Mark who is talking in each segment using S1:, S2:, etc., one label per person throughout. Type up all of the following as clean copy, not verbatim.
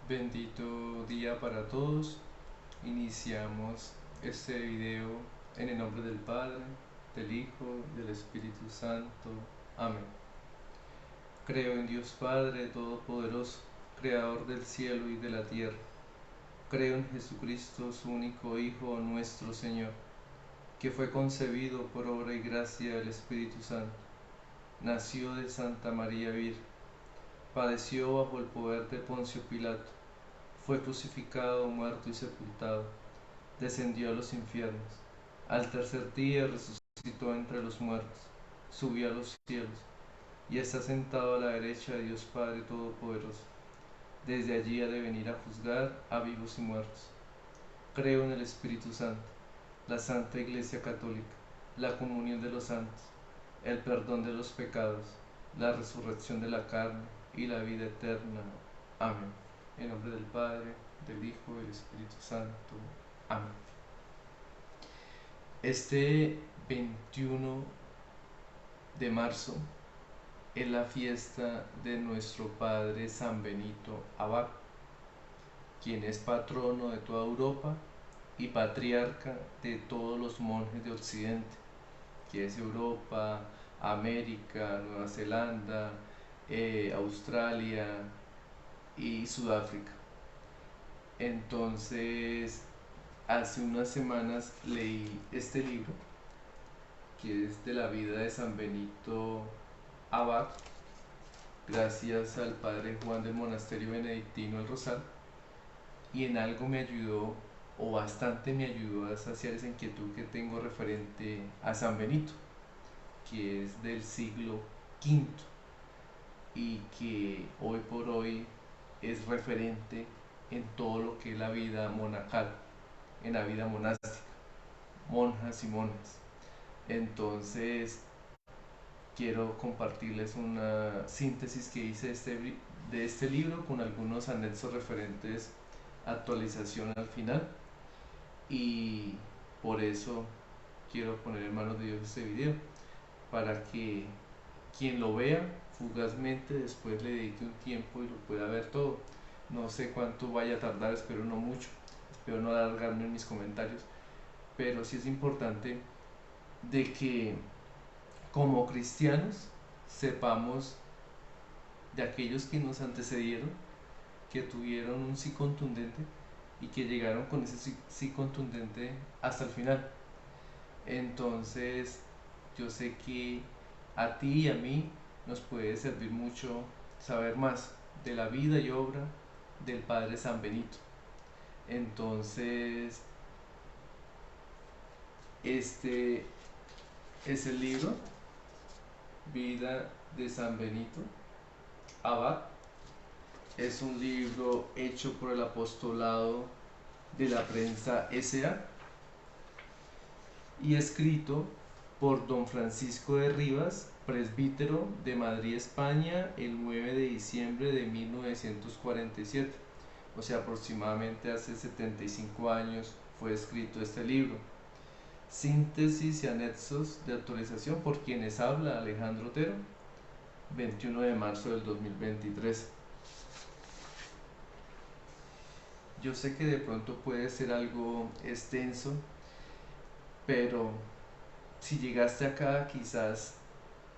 S1: Bendito día para todos. Iniciamos este video en el nombre del Padre, del Hijo y del Espíritu Santo. Amén. Creo en Dios Padre Todopoderoso, Creador del cielo y de la tierra. Creo en Jesucristo, su único Hijo, nuestro Señor, que fue concebido por obra y gracia del Espíritu Santo. Nació de Santa María Virgen. Padeció bajo el poder de Poncio Pilato. Fue crucificado, muerto y sepultado. Descendió a los infiernos. Al tercer día resucitó entre los muertos. Subió a los cielos y está sentado a la derecha de Dios Padre Todopoderoso. Desde allí ha de venir a juzgar a vivos y muertos. Creo en el Espíritu Santo, la Santa Iglesia Católica, la comunión de los santos, el perdón de los pecados, la resurrección de la carne y la vida eterna. Amén. En nombre del Padre, del Hijo y del Espíritu Santo. Amén. Este 21 de marzo es la fiesta de nuestro Padre San Benito Abad, quien es patrono de toda Europa y patriarca de todos los monjes de Occidente, que es Europa, América, Nueva Zelanda, Australia y Sudáfrica. Entonces, hace unas semanas leí este libro, que es de la vida de San Benito Abad, gracias al padre Juan del Monasterio Benedictino El Rosal, y en algo me ayudó, o bastante me ayudó a saciar esa inquietud que tengo referente a San Benito, que es del siglo quinto y que hoy por hoy es referente en todo lo que es la vida monacal, en la vida monástica, monjas y monjas. Entonces, quiero compartirles una síntesis que hice de este libro con algunos anexos referentes a actualización al final, y por eso quiero poner en manos de Dios este video para que quien lo vea fugazmente después le dedique un tiempo y lo pueda ver todo. No sé cuánto vaya a tardar, espero no mucho, espero no alargarme en mis comentarios, pero sí es importante de que como cristianos sepamos de aquellos que nos antecedieron, que tuvieron un sí contundente y que llegaron con ese sí, sí contundente hasta el final. Entonces, yo sé que a ti y a mí nos puede servir mucho saber más de la vida y obra del Padre San Benito. Entonces, este es el libro Vida de San Benito Abad. Es un libro hecho por el apostolado de la prensa SA y escrito por don Francisco de Rivas, presbítero de Madrid, España, el 9 de diciembre de 1947. O sea, aproximadamente hace 75 años fue escrito este libro. Síntesis y anexos de actualización por quienes habla Alejandro Otero, 21 de marzo del 2023. Yo sé que de pronto puede ser algo extenso, pero si llegaste acá quizás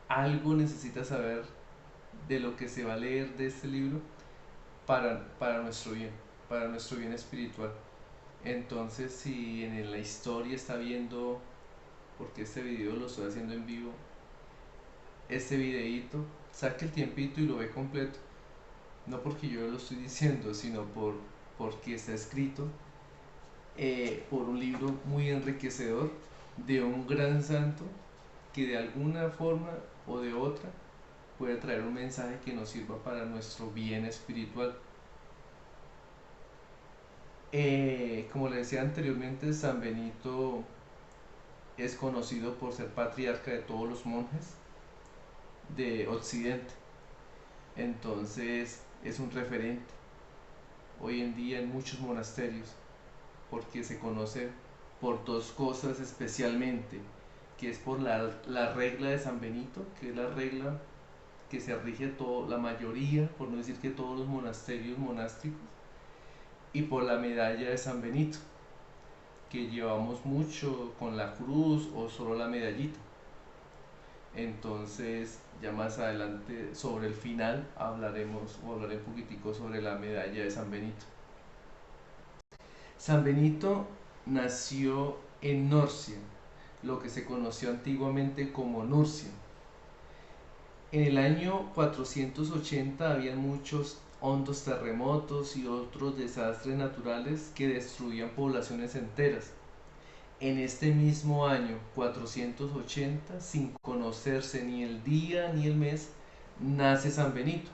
S1: algo necesitas saber de lo que se va a leer de este libro para nuestro bien espiritual. Entonces, si en la historia está viendo, porque este video lo estoy haciendo en vivo, este videíto, saque el tiempito y lo ve completo. No porque yo lo estoy diciendo, sino porque está escrito por un libro muy enriquecedor de un gran santo que de alguna forma o de otra puede traer un mensaje que nos sirva para nuestro bien espiritual. Como le decía anteriormente, San Benito es conocido por ser patriarca de todos los monjes de Occidente. Entonces es un referente hoy en día en muchos monasterios porque se conoce por dos cosas especialmente, que es por la regla de San Benito, que es la regla que se rige la mayoría, por no decir que todos los monasterios monásticos, y por la medalla de San Benito, que llevamos mucho con la cruz o solo la medallita. Entonces, ya más adelante, sobre el final, hablaremos o hablaré un poquitico sobre la medalla de San Benito. San Benito nació en Norcia, lo que se conoció antiguamente como Nurcia. En el año 480 había muchos hondos terremotos y otros desastres naturales que destruían poblaciones enteras. En este mismo año 480, sin conocerse ni el día ni el mes, nace San Benito.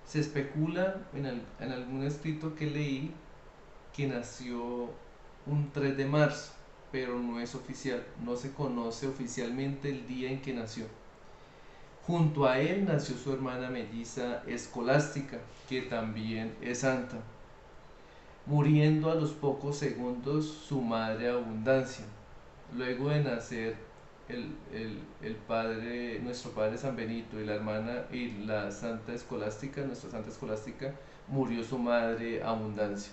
S1: Se especula en algún escrito que leí que nació un 3 de marzo, pero no es oficial, no se conoce oficialmente el día en que nació. Junto a él nació su hermana melliza Escolástica, que también es santa, muriendo a los pocos segundos su madre Abundancia. Luego de nacer nuestro padre San Benito y la hermana y la santa Escolástica, nuestra santa Escolástica, murió su madre Abundancia.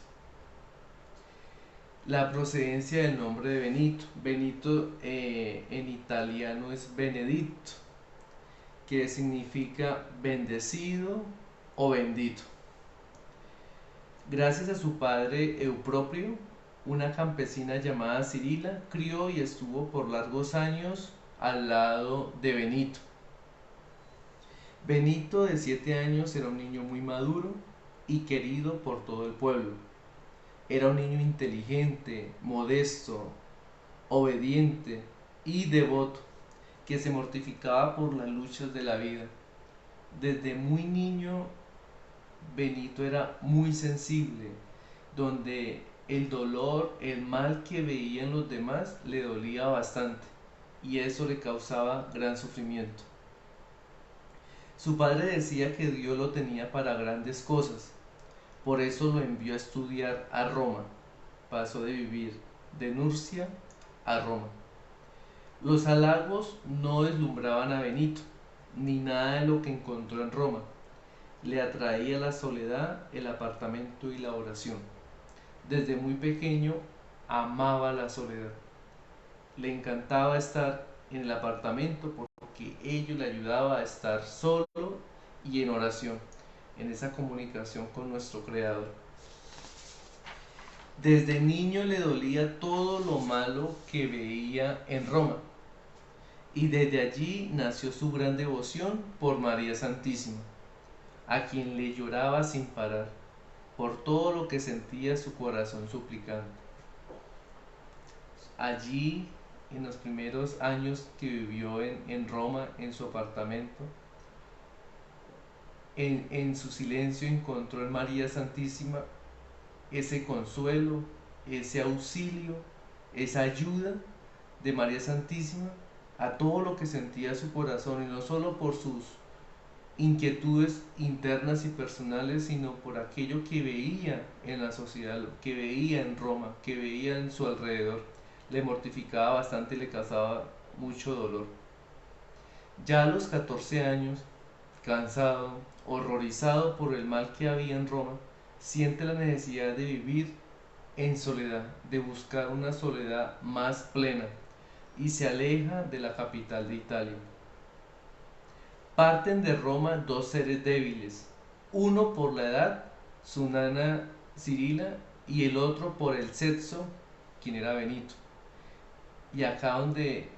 S1: La procedencia del nombre de Benito. Benito en italiano es Benedicto, que significa bendecido o bendito. Gracias a su padre Eupropio, una campesina llamada Cirila crió y estuvo por largos años al lado de Benito. Benito, de 7 años, era un niño muy maduro y querido por todo el pueblo. Era un niño inteligente, modesto, obediente y devoto, que se mortificaba por las luchas de la vida. Desde muy niño, Benito era muy sensible, donde el dolor, el mal que veía en los demás le dolía bastante y eso le causaba gran sufrimiento. Su padre decía que Dios lo tenía para grandes cosas, por eso lo envió a estudiar a Roma. Pasó de vivir de Nurcia a Roma. Los halagos no deslumbraban a Benito, ni nada de lo que encontró en Roma. Le atraía la soledad, el apartamento y la oración. Desde muy pequeño amaba la soledad. Le encantaba estar en el apartamento porque ello le ayudaba a estar solo y en oración, en esa comunicación con nuestro Creador. Desde niño le dolía todo lo malo que veía en Roma y desde allí nació su gran devoción por María Santísima, a quien le lloraba sin parar por todo lo que sentía su corazón suplicante. Allí, en los primeros años que vivió en Roma, en su apartamento, en su silencio encontró en María Santísima ese consuelo, ese auxilio, esa ayuda de María Santísima a todo lo que sentía su corazón, y no solo por sus inquietudes internas y personales, sino por aquello que veía en la sociedad, que veía en Roma, que veía en su alrededor. Le mortificaba bastante y le causaba mucho dolor. Ya a los 14 años, cansado, horrorizado por el mal que había en Roma, siente la necesidad de vivir en soledad, de buscar una soledad más plena, y se aleja de la capital de Italia. Parten de Roma dos seres débiles, uno por la edad, su nana Cirila, y el otro por el sexo, quien era Benito. Y acá donde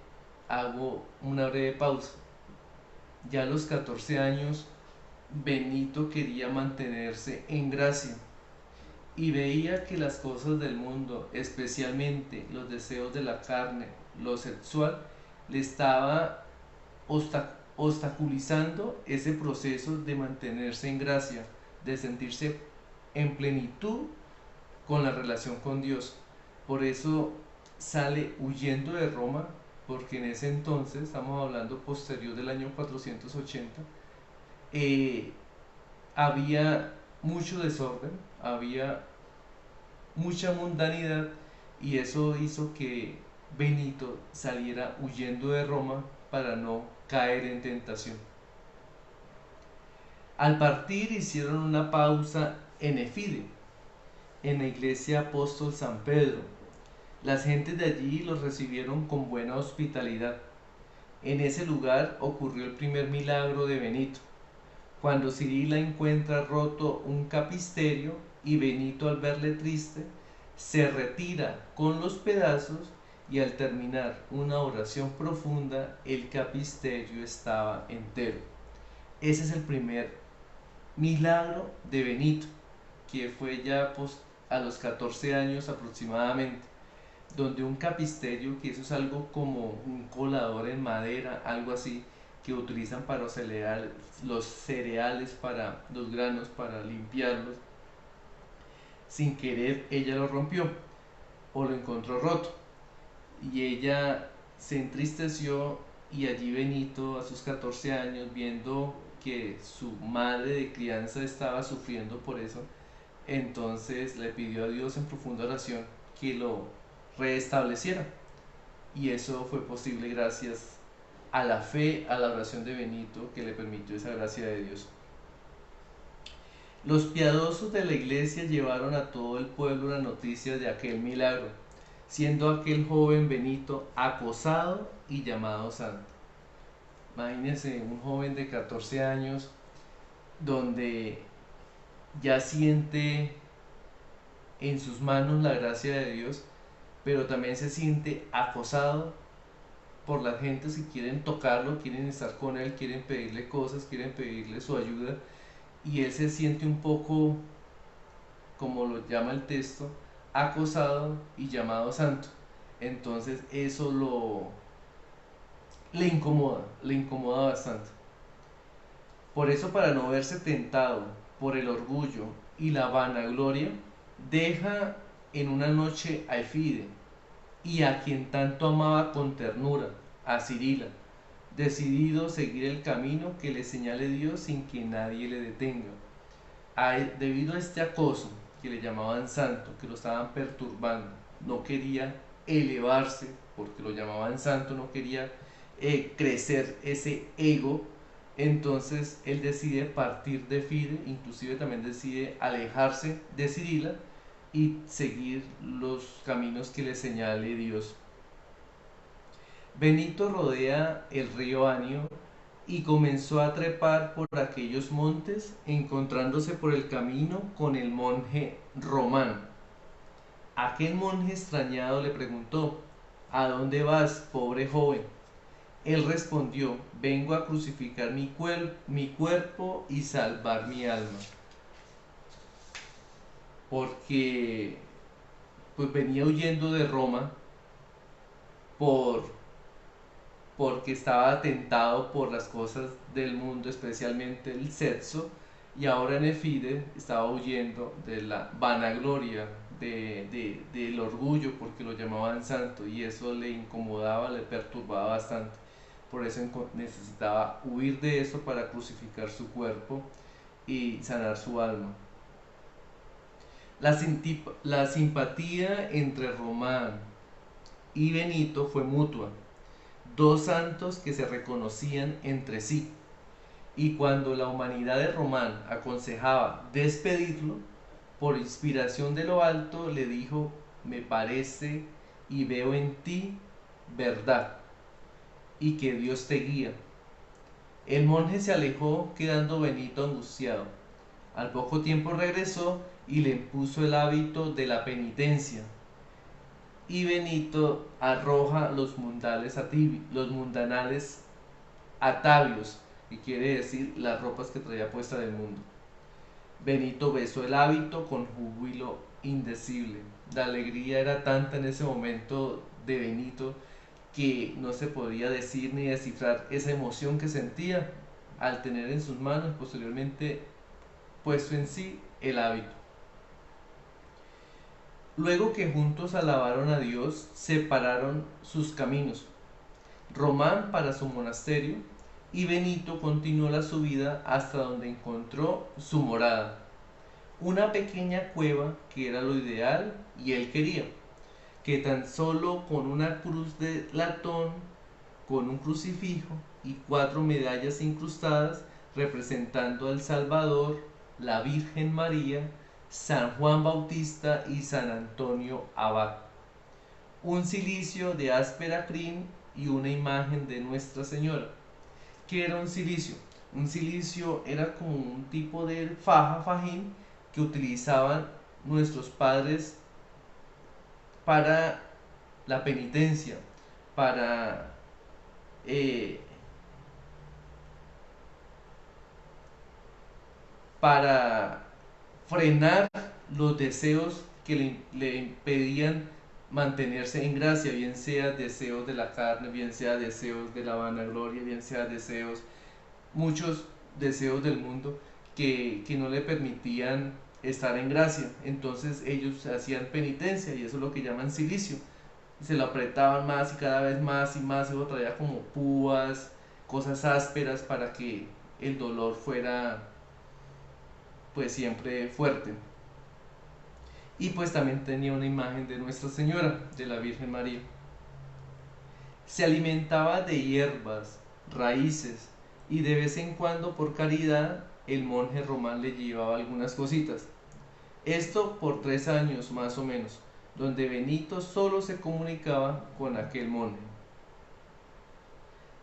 S1: hago una breve pausa. Ya a los 14 años, Benito quería mantenerse en gracia y veía que las cosas del mundo, especialmente los deseos de la carne, lo sexual, le estaba obstaculizando ese proceso de mantenerse en gracia, de sentirse en plenitud con la relación con Dios. Por eso sale huyendo de Roma, porque en ese entonces, estamos hablando posterior del año 480, había mucho desorden, había mucha mundanidad, y eso hizo que Benito saliera huyendo de Roma para no caer en tentación. Al partir hicieron una pausa en Efide, en la iglesia Apóstol San Pedro. Las gentes de allí los recibieron con buena hospitalidad. En ese lugar ocurrió el primer milagro de Benito, cuando Cirila encuentra roto un capisterio y Benito, al verle triste, se retira con los pedazos y al terminar una oración profunda el capisterio estaba entero. Ese es el primer milagro de Benito, que fue ya a los 14 años aproximadamente, donde un capisterio, que eso es algo como un colador en madera, algo así, que utilizan para los cereales, para los granos, para limpiarlos, sin querer ella lo rompió o lo encontró roto y ella se entristeció, y allí Benito, a sus 14 años, viendo que su madre de crianza estaba sufriendo por eso, entonces le pidió a Dios en profunda oración que lo restableciera, y eso fue posible gracias a la fe, a la oración de Benito, que le permitió esa gracia de Dios. Los piadosos de la iglesia llevaron a todo el pueblo la noticia de aquel milagro, siendo aquel joven Benito acosado y llamado santo. Imagínense un joven de 14 años donde ya siente en sus manos la gracia de Dios, pero también se siente acosado por las gentes que quieren tocarlo, quieren estar con él, quieren pedirle cosas, quieren pedirle su ayuda, y él se siente un poco, como lo llama el texto, acosado y llamado santo. Entonces eso le incomoda bastante. Por eso, para no verse tentado por el orgullo y la vanagloria, deja en una noche a Efide y a quien tanto amaba con ternura, a Cirila, decidido seguir el camino que le señale Dios sin que nadie le detenga. Debido a este acoso que le llamaban santo, que lo estaban perturbando, no quería elevarse porque lo llamaban santo, no quería crecer ese ego. Entonces él decide partir de Fide, inclusive también decide alejarse de Cirila y seguir los caminos que le señale Dios. Benito rodea el río Anio y comenzó a trepar por aquellos montes, encontrándose por el camino con el monje Román. Aquel monje extrañado le preguntó: ¿A dónde vas, pobre joven? Él respondió: vengo a crucificar mi cuerpo y salvar mi alma. Porque pues venía huyendo de Roma porque estaba tentado por las cosas del mundo, especialmente el sexo, y ahora en Efide estaba huyendo de la vanagloria, del orgullo, porque lo llamaban santo, y eso le incomodaba, le perturbaba bastante. Por eso necesitaba huir de eso para crucificar su cuerpo y sanar su alma. La simpatía entre Román y Benito fue mutua, dos santos que se reconocían entre sí, y cuando la humanidad de Román aconsejaba despedirlo, por inspiración de lo alto le dijo: me parece y veo en ti verdad, y que Dios te guía. El monje se alejó, quedando Benito angustiado. Al poco tiempo regresó y le impuso el hábito de la penitencia, y Benito arroja los mundanales atavios, que quiere decir las ropas que traía puesta del mundo. Benito besó el hábito con júbilo indecible. La alegría era tanta en ese momento de Benito que no se podía decir ni descifrar esa emoción que sentía al tener en sus manos posteriormente puesto en sí el hábito. Luego que juntos alabaron a Dios, separaron sus caminos. Román para su monasterio y Benito continuó la subida hasta donde encontró su morada, una pequeña cueva que era lo ideal y él quería, que tan solo con una cruz de latón, con un crucifijo y 4 medallas incrustadas representando al Salvador, la Virgen María San Juan Bautista y San Antonio Abad. Un cilicio de áspera crin y una imagen de Nuestra Señora. ¿Qué era un cilicio? Un cilicio era como un tipo de fajín que utilizaban nuestros padres para la penitencia, para eh, para frenar los deseos que le impedían mantenerse en gracia, bien sea deseos de la carne, bien sea deseos de la vanagloria, bien sea deseos, muchos deseos del mundo que no le permitían estar en gracia. Entonces ellos hacían penitencia y eso es lo que llaman silicio. Se lo apretaban más y cada vez más y más, y lo traía como púas, cosas ásperas para que el dolor fuera pues siempre fuerte. Y pues también tenía una imagen de Nuestra Señora, de la Virgen María. Se alimentaba de hierbas, raíces, y de vez en cuando por caridad el monje román le llevaba algunas cositas. Esto por 3 años más o menos, donde Benito solo se comunicaba con aquel monje.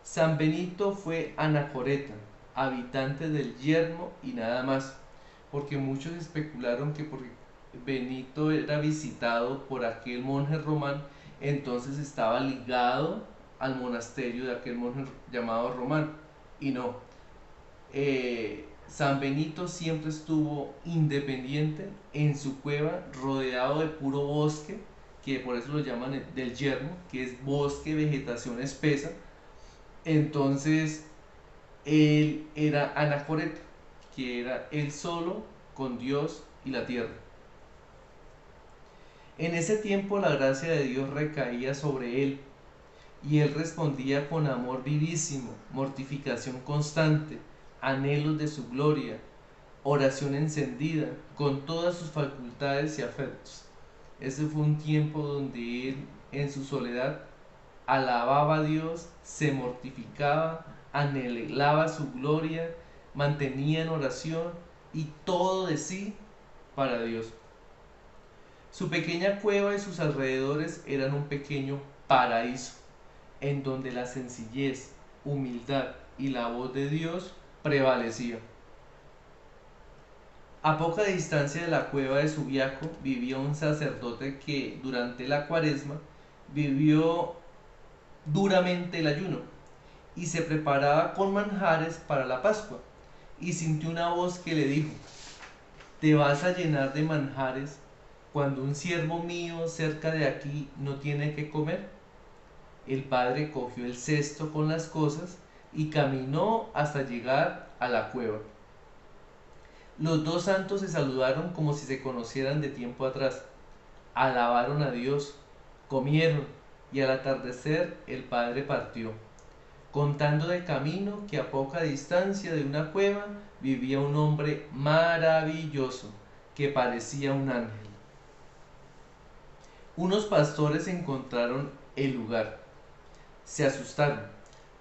S1: San Benito fue anacoreta, habitante del yermo y nada más, porque muchos especularon que porque Benito era visitado por aquel monje román, entonces estaba ligado al monasterio de aquel monje llamado Román. Y no, San Benito siempre estuvo independiente en su cueva, rodeado de puro bosque, que por eso lo llaman del yermo, que es bosque, vegetación espesa. Entonces él era anacoreta, que era él solo con Dios y la tierra. En ese tiempo la gracia de Dios recaía sobre él y él respondía con amor vivísimo, mortificación constante, anhelos de su gloria, oración encendida, con todas sus facultades y afectos. Ese fue un tiempo donde él, en su soledad, alababa a Dios, se mortificaba, anhelaba su gloria, mantenía en oración y todo de sí para Dios. Su pequeña cueva y sus alrededores eran un pequeño paraíso, en donde la sencillez, humildad y la voz de Dios prevalecía. A poca distancia de la cueva de Subiaco vivía un sacerdote que durante la cuaresma vivió duramente el ayuno y se preparaba con manjares para la Pascua, y sintió una voz que le dijo: te vas a llenar de manjares cuando un siervo mío cerca de aquí no tiene que comer. El padre cogió el cesto con las cosas y caminó hasta llegar a la cueva. Los dos santos se saludaron como si se conocieran de tiempo atrás, alabaron a Dios, comieron, y al atardecer el padre partió, contando de camino que a poca distancia de una cueva vivía un hombre maravilloso que parecía un ángel. Unos pastores encontraron el lugar, se asustaron,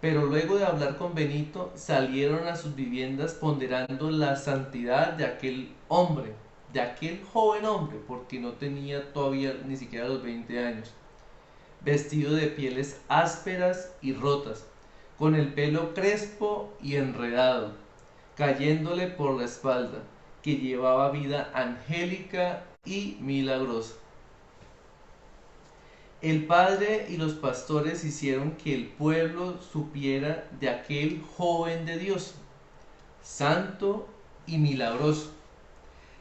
S1: pero luego de hablar con Benito salieron a sus viviendas ponderando la santidad de aquel hombre, de aquel joven hombre, porque no tenía todavía ni siquiera los 20 años, vestido de pieles ásperas y rotas, con el pelo crespo y enredado, cayéndole por la espalda, que llevaba vida angélica y milagrosa. El padre y los pastores hicieron que el pueblo supiera de aquel joven de Dios, santo y milagroso.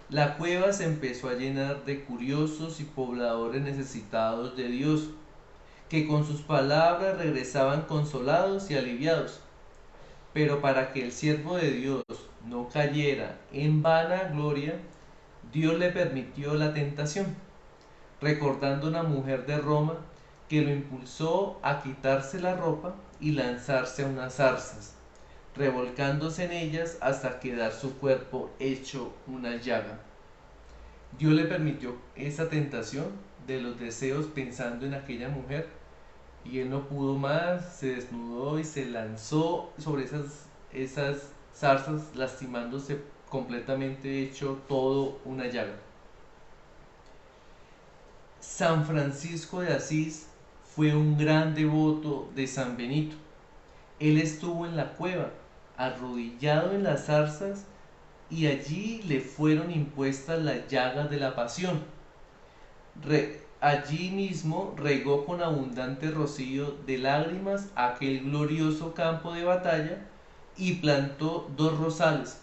S1: La cueva se empezó a llenar de curiosos y pobladores necesitados de Dios, que con sus palabras regresaban consolados y aliviados. Pero para que el siervo de Dios no cayera en vana gloria, Dios le permitió la tentación, recordando una mujer de Roma que lo impulsó a quitarse la ropa y lanzarse a unas zarzas, revolcándose en ellas hasta quedar su cuerpo hecho una llaga. Dios le permitió esa tentación de los deseos pensando en aquella mujer, y él no pudo más, se desnudó y se lanzó sobre esas zarzas, lastimándose completamente, hecho todo una llaga. San Francisco de Asís fue un gran devoto de San Benito. Él estuvo en la cueva, arrodillado en las zarzas, y allí le fueron impuestas las llagas de la pasión. Allí mismo regó con abundante rocío de lágrimas aquel glorioso campo de batalla y plantó 2 rosales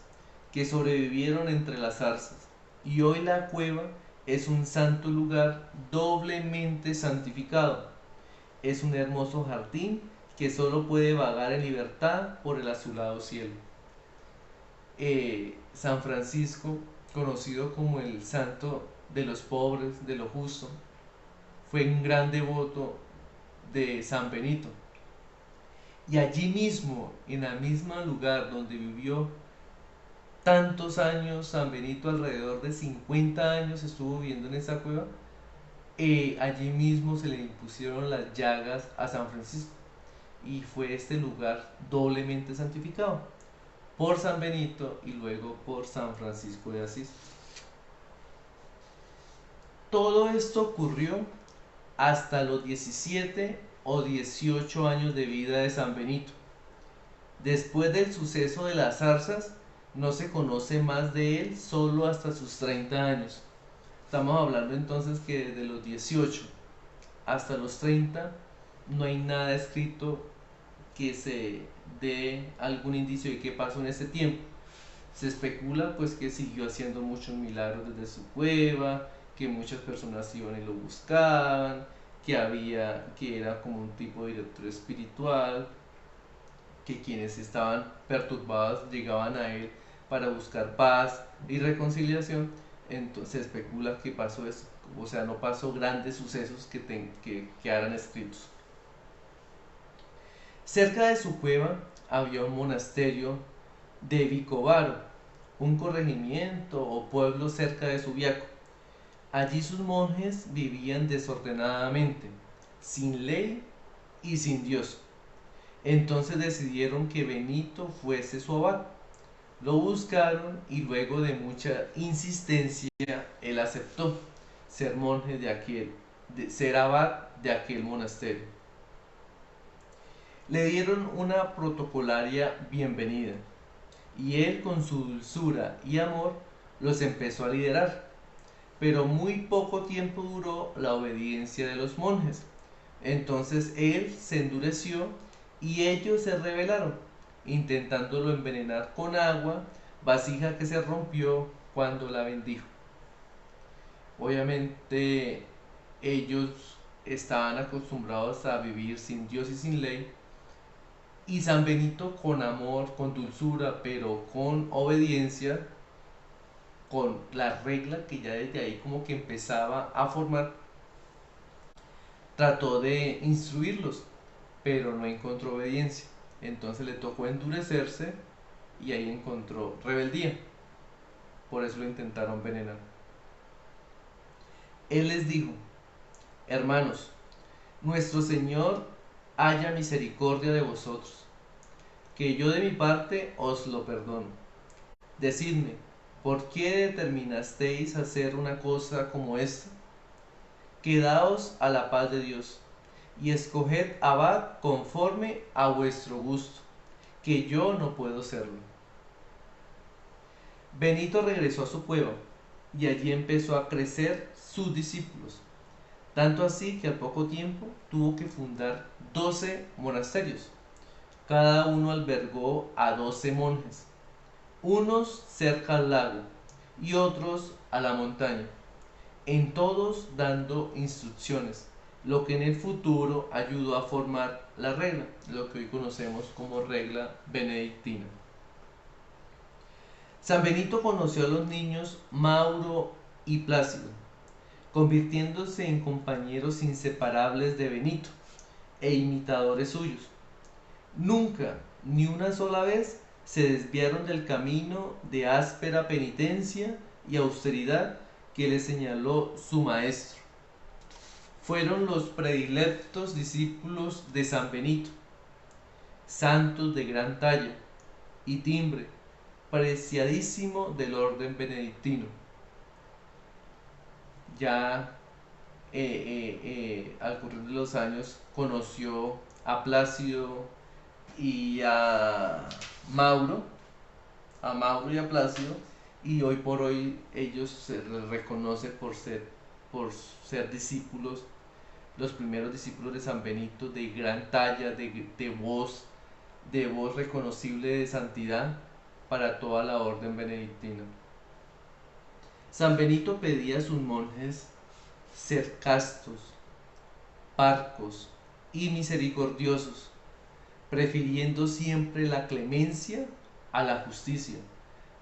S1: que sobrevivieron entre las zarzas. Y hoy la cueva es un santo lugar doblemente santificado. Es un hermoso jardín que solo puede vagar en libertad por el azulado cielo. San Francisco, conocido como el santo de los pobres, de lo justo, fue un gran devoto de San Benito. Y allí mismo, en el mismo lugar donde vivió tantos años San Benito, alrededor de 50 años estuvo viviendo en esa cueva, allí mismo se le impusieron las llagas a San Francisco. Y fue este lugar doblemente santificado por San Benito y luego por San Francisco de Asís. Todo esto ocurrió hasta los 17 o 18 años de vida de San Benito. Después del suceso de las zarzas, no se conoce más de él solo hasta sus 30 años. Estamos hablando entonces que desde los 18 hasta los 30 no hay nada escrito que se dé algún indicio de qué pasó en ese tiempo. Se especula pues que siguió haciendo muchos milagros desde su cueva, que muchas personas iban y lo buscaban, que era como un tipo de director espiritual, que quienes estaban perturbados llegaban a él para buscar paz y reconciliación. Entonces se especula que pasó eso, o sea, no pasó grandes sucesos que quedaran escritos. Cerca de su cueva había un monasterio de Vicovaro, un corregimiento o pueblo cerca de Subiaco. Allí sus monjes vivían desordenadamente, sin ley y sin Dios. Entonces decidieron que Benito fuese su abad. Lo buscaron y luego de mucha insistencia él aceptó ser monje ser abad de aquel monasterio. Le dieron una protocolaria bienvenida y él con su dulzura y amor los empezó a liderar. Pero muy poco tiempo duró la obediencia de los monjes. Entonces él se endureció y ellos se rebelaron, intentándolo envenenar con agua, vasija que se rompió cuando la bendijo. Obviamente ellos estaban acostumbrados a vivir sin Dios y sin ley, y San Benito con amor, con dulzura, pero con obediencia, con la regla que ya desde ahí como que empezaba a formar, trató de instruirlos, pero no encontró obediencia. Entonces le tocó endurecerse y ahí encontró rebeldía. Por eso lo intentaron envenenar. Él les dijo: hermanos, nuestro Señor haya misericordia de vosotros, que yo de mi parte os lo perdono. Decidme, ¿por qué determinasteis hacer una cosa como esta? Quedaos a la paz de Dios, y escoged abad conforme a vuestro gusto, que yo no puedo serlo. Benito regresó a su cueva, y allí empezó a crecer sus discípulos, tanto así que al poco tiempo tuvo que fundar 12 monasterios. Cada uno albergó a 12 monjes, unos cerca al lago y otros a la montaña, en todos dando instrucciones, lo que en el futuro ayudó a formar la regla, lo que hoy conocemos como regla benedictina. San Benito conoció a los niños Mauro y Plácido, convirtiéndose en compañeros inseparables de Benito e imitadores suyos. Nunca, ni una sola vez, se desviaron del camino de áspera penitencia y austeridad que les señaló su maestro. Fueron los predilectos discípulos de San Benito, santos de gran talla y timbre, preciadísimo del orden benedictino. Ya al correr de los años conoció a Plácido y Mauro, a Mauro y a Plácido, y hoy por hoy ellos se les reconoce por ser discípulos, los primeros discípulos de San Benito, de gran talla, de voz reconocible de santidad para toda la orden benedictina. San Benito pedía a sus monjes ser castos, parcos y misericordiosos, prefiriendo siempre la clemencia a la justicia,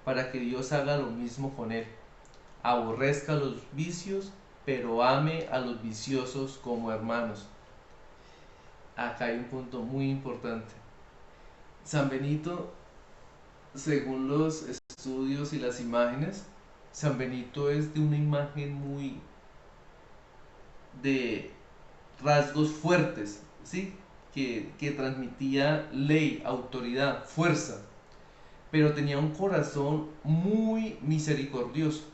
S1: para que Dios haga lo mismo con él. Aborrezca los vicios, pero ame a los viciosos como hermanos. Acá hay un punto muy importante. San Benito, según los estudios y las imágenes, San Benito es de una imagen muy de rasgos fuertes, ¿sí? Que transmitía ley, autoridad, fuerza, pero tenía un corazón muy misericordioso,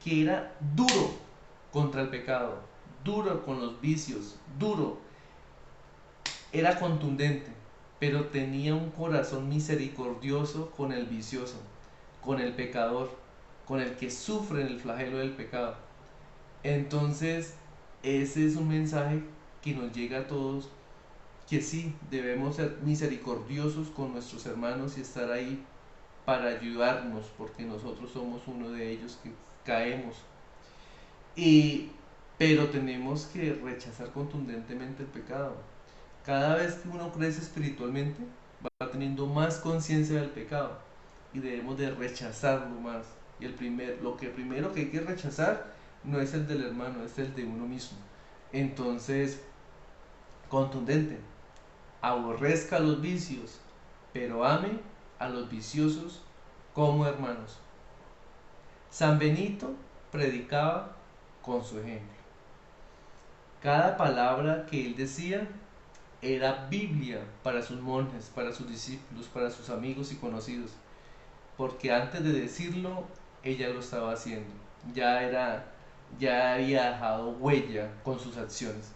S1: que era duro contra el pecado, duro con los vicios, duro, era contundente, pero tenía un corazón misericordioso con el vicioso, con el pecador, con el que sufre el flagelo del pecado. Entonces, ese es un mensaje que nos llega a todos, que sí, debemos ser misericordiosos con nuestros hermanos y estar ahí para ayudarnos, porque nosotros somos uno de ellos que caemos. Y, pero tenemos que rechazar contundentemente el pecado. Cada vez que uno crece espiritualmente, va teniendo más conciencia del pecado y debemos de rechazarlo más. Y lo que primero que hay que rechazar no es el del hermano, es el de uno mismo. Entonces, contundente, aborrezca los vicios, pero ame a los viciosos como hermanos. San Benito predicaba con su ejemplo. Cada palabra que él decía era Biblia para sus monjes, para sus discípulos, para sus amigos y conocidos, porque antes de decirlo, ella lo estaba haciendo. Ya había dejado huella con sus acciones.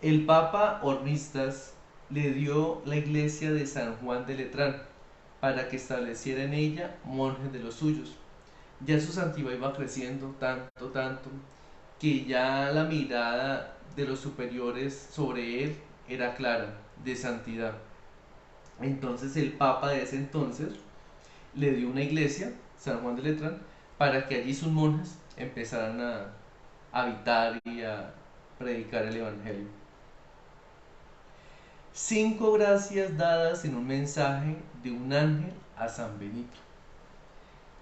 S1: El Papa Hormisdas le dio la iglesia de San Juan de Letrán para que estableciera en ella monjes de los suyos. Ya su santidad iba creciendo tanto, que ya la mirada de los superiores sobre él era clara, de santidad. Entonces el Papa de ese entonces le dio una iglesia, San Juan de Letrán, para que allí sus monjes empezaran a habitar y a predicar el Evangelio. 5 gracias dadas en un mensaje de un ángel a San Benito.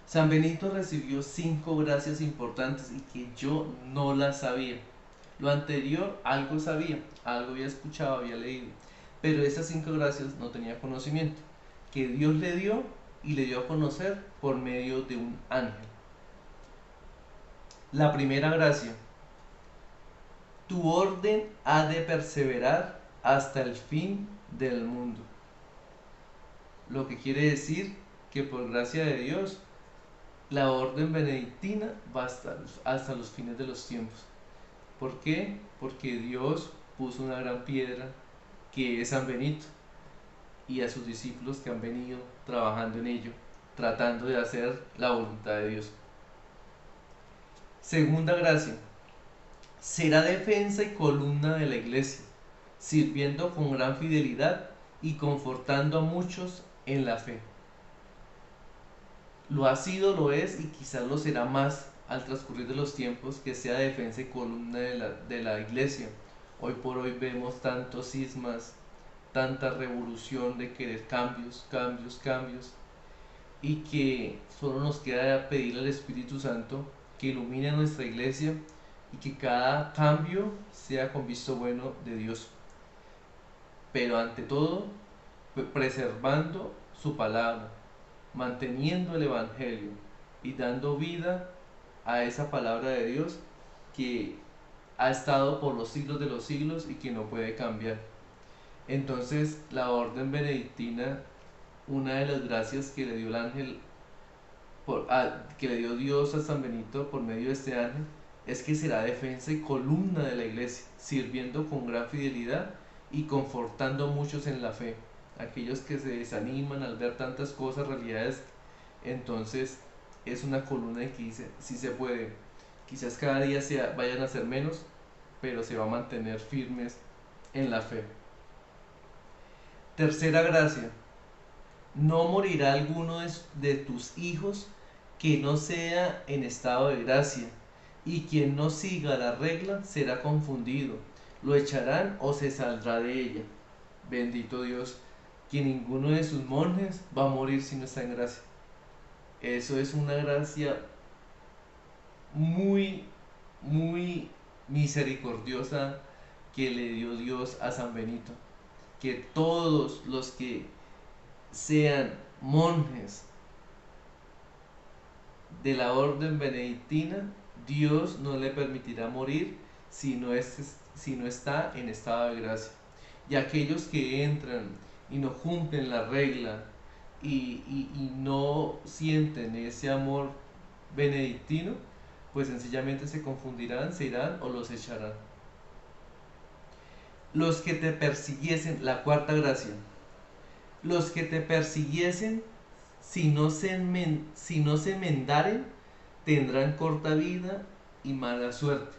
S1: San Benito recibió 5 gracias importantes y que yo no las sabía. Lo anterior algo sabía, algo había escuchado, había leído, pero esas 5 gracias no tenía conocimiento, que Dios le dio y le dio a conocer por medio de un ángel. La primera gracia: tu orden ha de perseverar hasta el fin del mundo. Lo que quiere decir que por gracia de Dios, la orden benedictina va hasta los fines de los tiempos. ¿Por qué? Porque Dios puso una gran piedra que es San Benito y a sus discípulos que han venido trabajando en ello, tratando de hacer la voluntad de Dios. Segunda gracia: será defensa y columna de la iglesia, sirviendo con gran fidelidad y confortando a muchos en la fe. Lo ha sido, lo es y quizás lo será más al transcurrir de los tiempos, que sea defensa y columna de la iglesia. Hoy por hoy vemos tantos cismas, tanta revolución de querer cambios, y que solo nos queda pedirle al Espíritu Santo que ilumine nuestra iglesia y que cada cambio sea con visto bueno de Dios, pero ante todo preservando su palabra, manteniendo el Evangelio y dando vida a esa palabra de Dios que ha estado por los siglos de los siglos y que no puede cambiar. Entonces la orden benedictina, una de las gracias que le dio el ángel, que le dio Dios a San Benito por medio de este ángel, es que será defensa y columna de la iglesia, sirviendo con gran fidelidad y confortando a muchos en la fe. Aquellos que se desaniman al ver tantas cosas, realidades, entonces es una columna que dice, sí se puede. Quizás cada día vayan a ser menos, pero se va a mantener firmes en la fe. Tercera gracia, no morirá alguno de tus hijos que no sea en estado de gracia, y quien no siga la regla será confundido, lo echarán o se saldrá de ella. Bendito Dios, que ninguno de sus monjes va a morir si no está en gracia. Eso es una gracia muy, muy misericordiosa que le dio Dios a San Benito. Que todos los que sean monjes de la orden benedictina, Dios no le permitirá morir si no está en estado de gracia. Y aquellos que entran y no cumplen la regla y no sienten ese amor benedictino, pues sencillamente se confundirán, se irán o los echarán. Los que te persiguiesen, la cuarta gracia, los que te persiguiesen, si no se enmendaren, tendrán corta vida y mala suerte.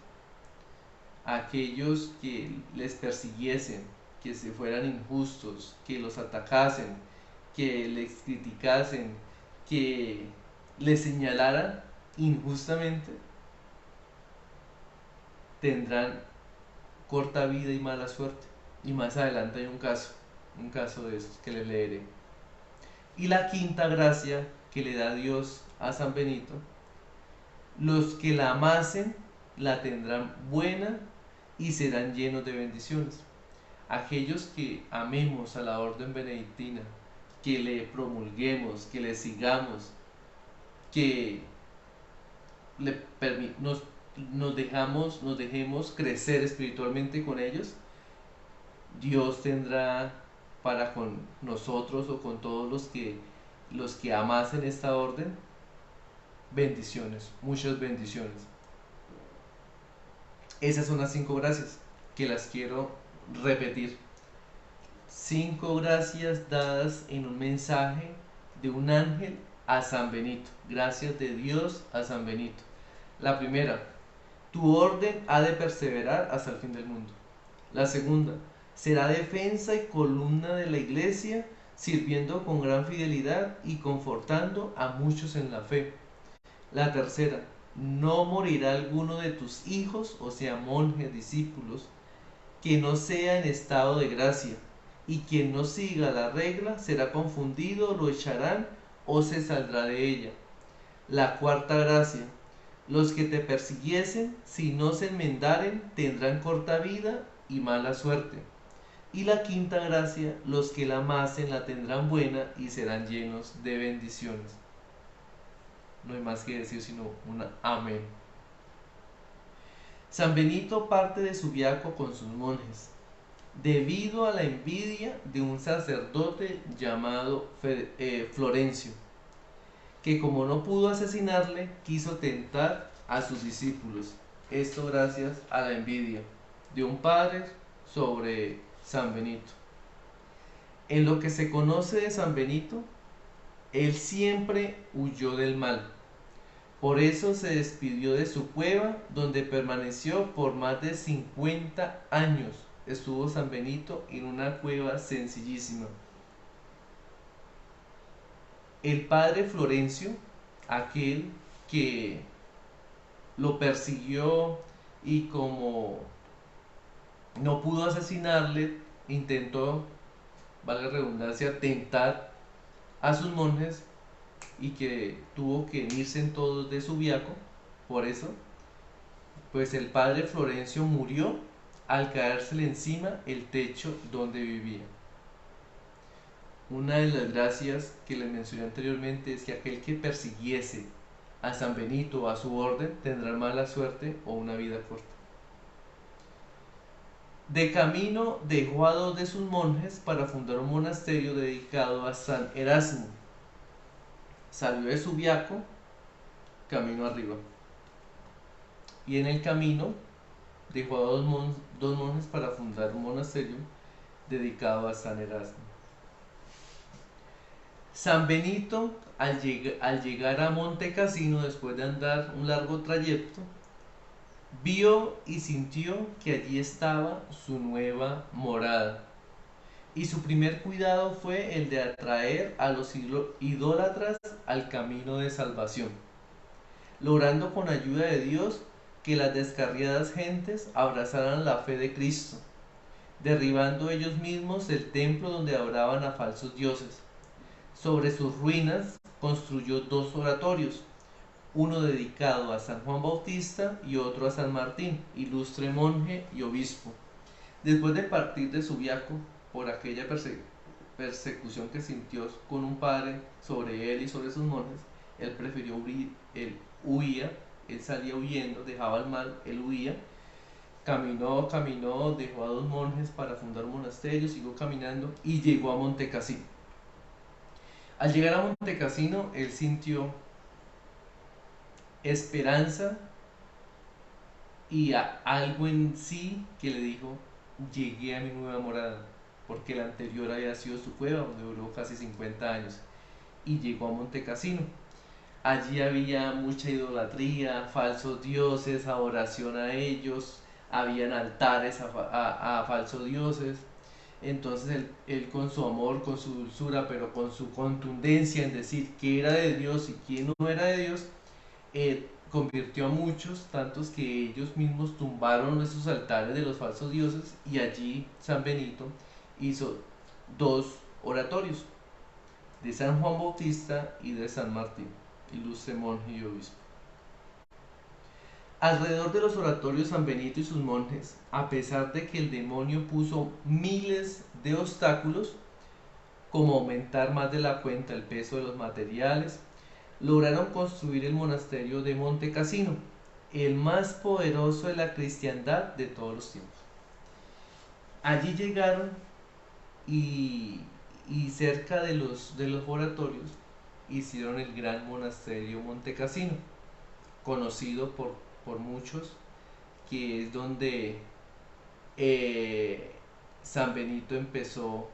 S1: Aquellos que les persiguiesen, que se fueran injustos, que los atacasen, que les criticasen, que les señalaran injustamente, tendrán corta vida y mala suerte. Y más adelante hay un caso de esos que les leeré. Y la quinta gracia que le da Dios a San Benito, los que la amasen la tendrán buena y serán llenos de bendiciones. Aquellos que amemos a la orden benedictina, que le promulguemos, que le sigamos, que nos dejemos crecer espiritualmente con ellos, Dios tendrá para con nosotros o con todos los que amasen esta orden, bendiciones, muchas bendiciones. Esas son las 5 gracias que las quiero repetir. 5 gracias dadas en un mensaje de un ángel a San Benito. Gracias de Dios a San Benito. La primera, tu orden ha de perseverar hasta el fin del mundo. La segunda, será defensa y columna de la iglesia, sirviendo con gran fidelidad y confortando a muchos en la fe. La tercera, no morirá alguno de tus hijos, o sea, monjes, discípulos, que no sea en estado de gracia, y quien no siga la regla será confundido, lo echarán o se saldrá de ella. La cuarta gracia, los que te persiguiesen, si no se enmendaren, tendrán corta vida y mala suerte. Y la quinta gracia, los que la amasen la tendrán buena y serán llenos de bendiciones. No hay más que decir sino una amén. San Benito parte de Subiaco con sus monjes, debido a la envidia de un sacerdote llamado Florencio, que como no pudo asesinarle, quiso tentar a sus discípulos. Esto gracias a la envidia de un padre sobre San Benito. En lo que se conoce de San Benito, él siempre huyó del mal. Por eso se despidió de su cueva, donde permaneció por más de 50 años. Estuvo San Benito en una cueva sencillísima. El padre Florencio, aquel que lo persiguió y como no pudo asesinarle, intentó, valga la redundancia, tentar a sus monjes y que tuvo que irse en todos de Subiaco. Por eso, pues el padre Florencio murió al caérsele encima el techo donde vivía. Una de las gracias que les mencioné anteriormente es que aquel que persiguiese a San Benito o a su orden tendrá mala suerte o una vida corta. De camino dejó a 2 de sus monjes para fundar un monasterio dedicado a San Erasmo. Salió de Subiaco, camino arriba. y en el camino dejó a dos monjes para fundar un monasterio dedicado a San Erasmo. San Benito, al llegar a Monte Cassino, después de andar un largo trayecto, vio y sintió que allí estaba su nueva morada. Y su primer cuidado fue el de atraer a los idólatras al camino de salvación, logrando con ayuda de Dios que las descarriadas gentes abrazaran la fe de Cristo, derribando ellos mismos el templo donde adoraban a falsos dioses. Sobre sus ruinas construyó dos oratorios, uno dedicado a San Juan Bautista y otro a San Martín, ilustre monje y obispo. Después de partir de Subiaco por aquella persecución que sintió con un padre sobre él y sobre sus monjes, él prefirió huir, él huía, él salía huyendo, dejaba el mal, él huía, caminó, dejó a dos monjes para fundar un monasterio, siguió caminando y llegó a Montecassino. Al llegar a Montecassino, él sintió esperanza y algo en sí que le dijo: llegué a mi nueva morada, porque la anterior había sido su cueva, donde duró casi 50 años, y llegó a Montecassino. Allí había mucha idolatría, falsos dioses, adoración a ellos, habían altares a falsos dioses. Entonces él con su amor, con su dulzura, pero con su contundencia en decir que era de Dios y quién no era de Dios, convirtió a muchos, tantos que ellos mismos tumbaron esos altares de los falsos dioses, y allí San Benito hizo dos oratorios, de San Juan Bautista y de San Martín, ilustre monje y obispo. Alrededor de los oratorios San Benito y sus monjes, a pesar de que el demonio puso miles de obstáculos, como aumentar más de la cuenta el peso de los materiales, lograron construir el monasterio de Monte Cassino, el más poderoso de la cristiandad de todos los tiempos. Allí llegaron y, y cerca de los oratorios hicieron el gran monasterio Monte Cassino, conocido por muchos, que es donde San Benito empezó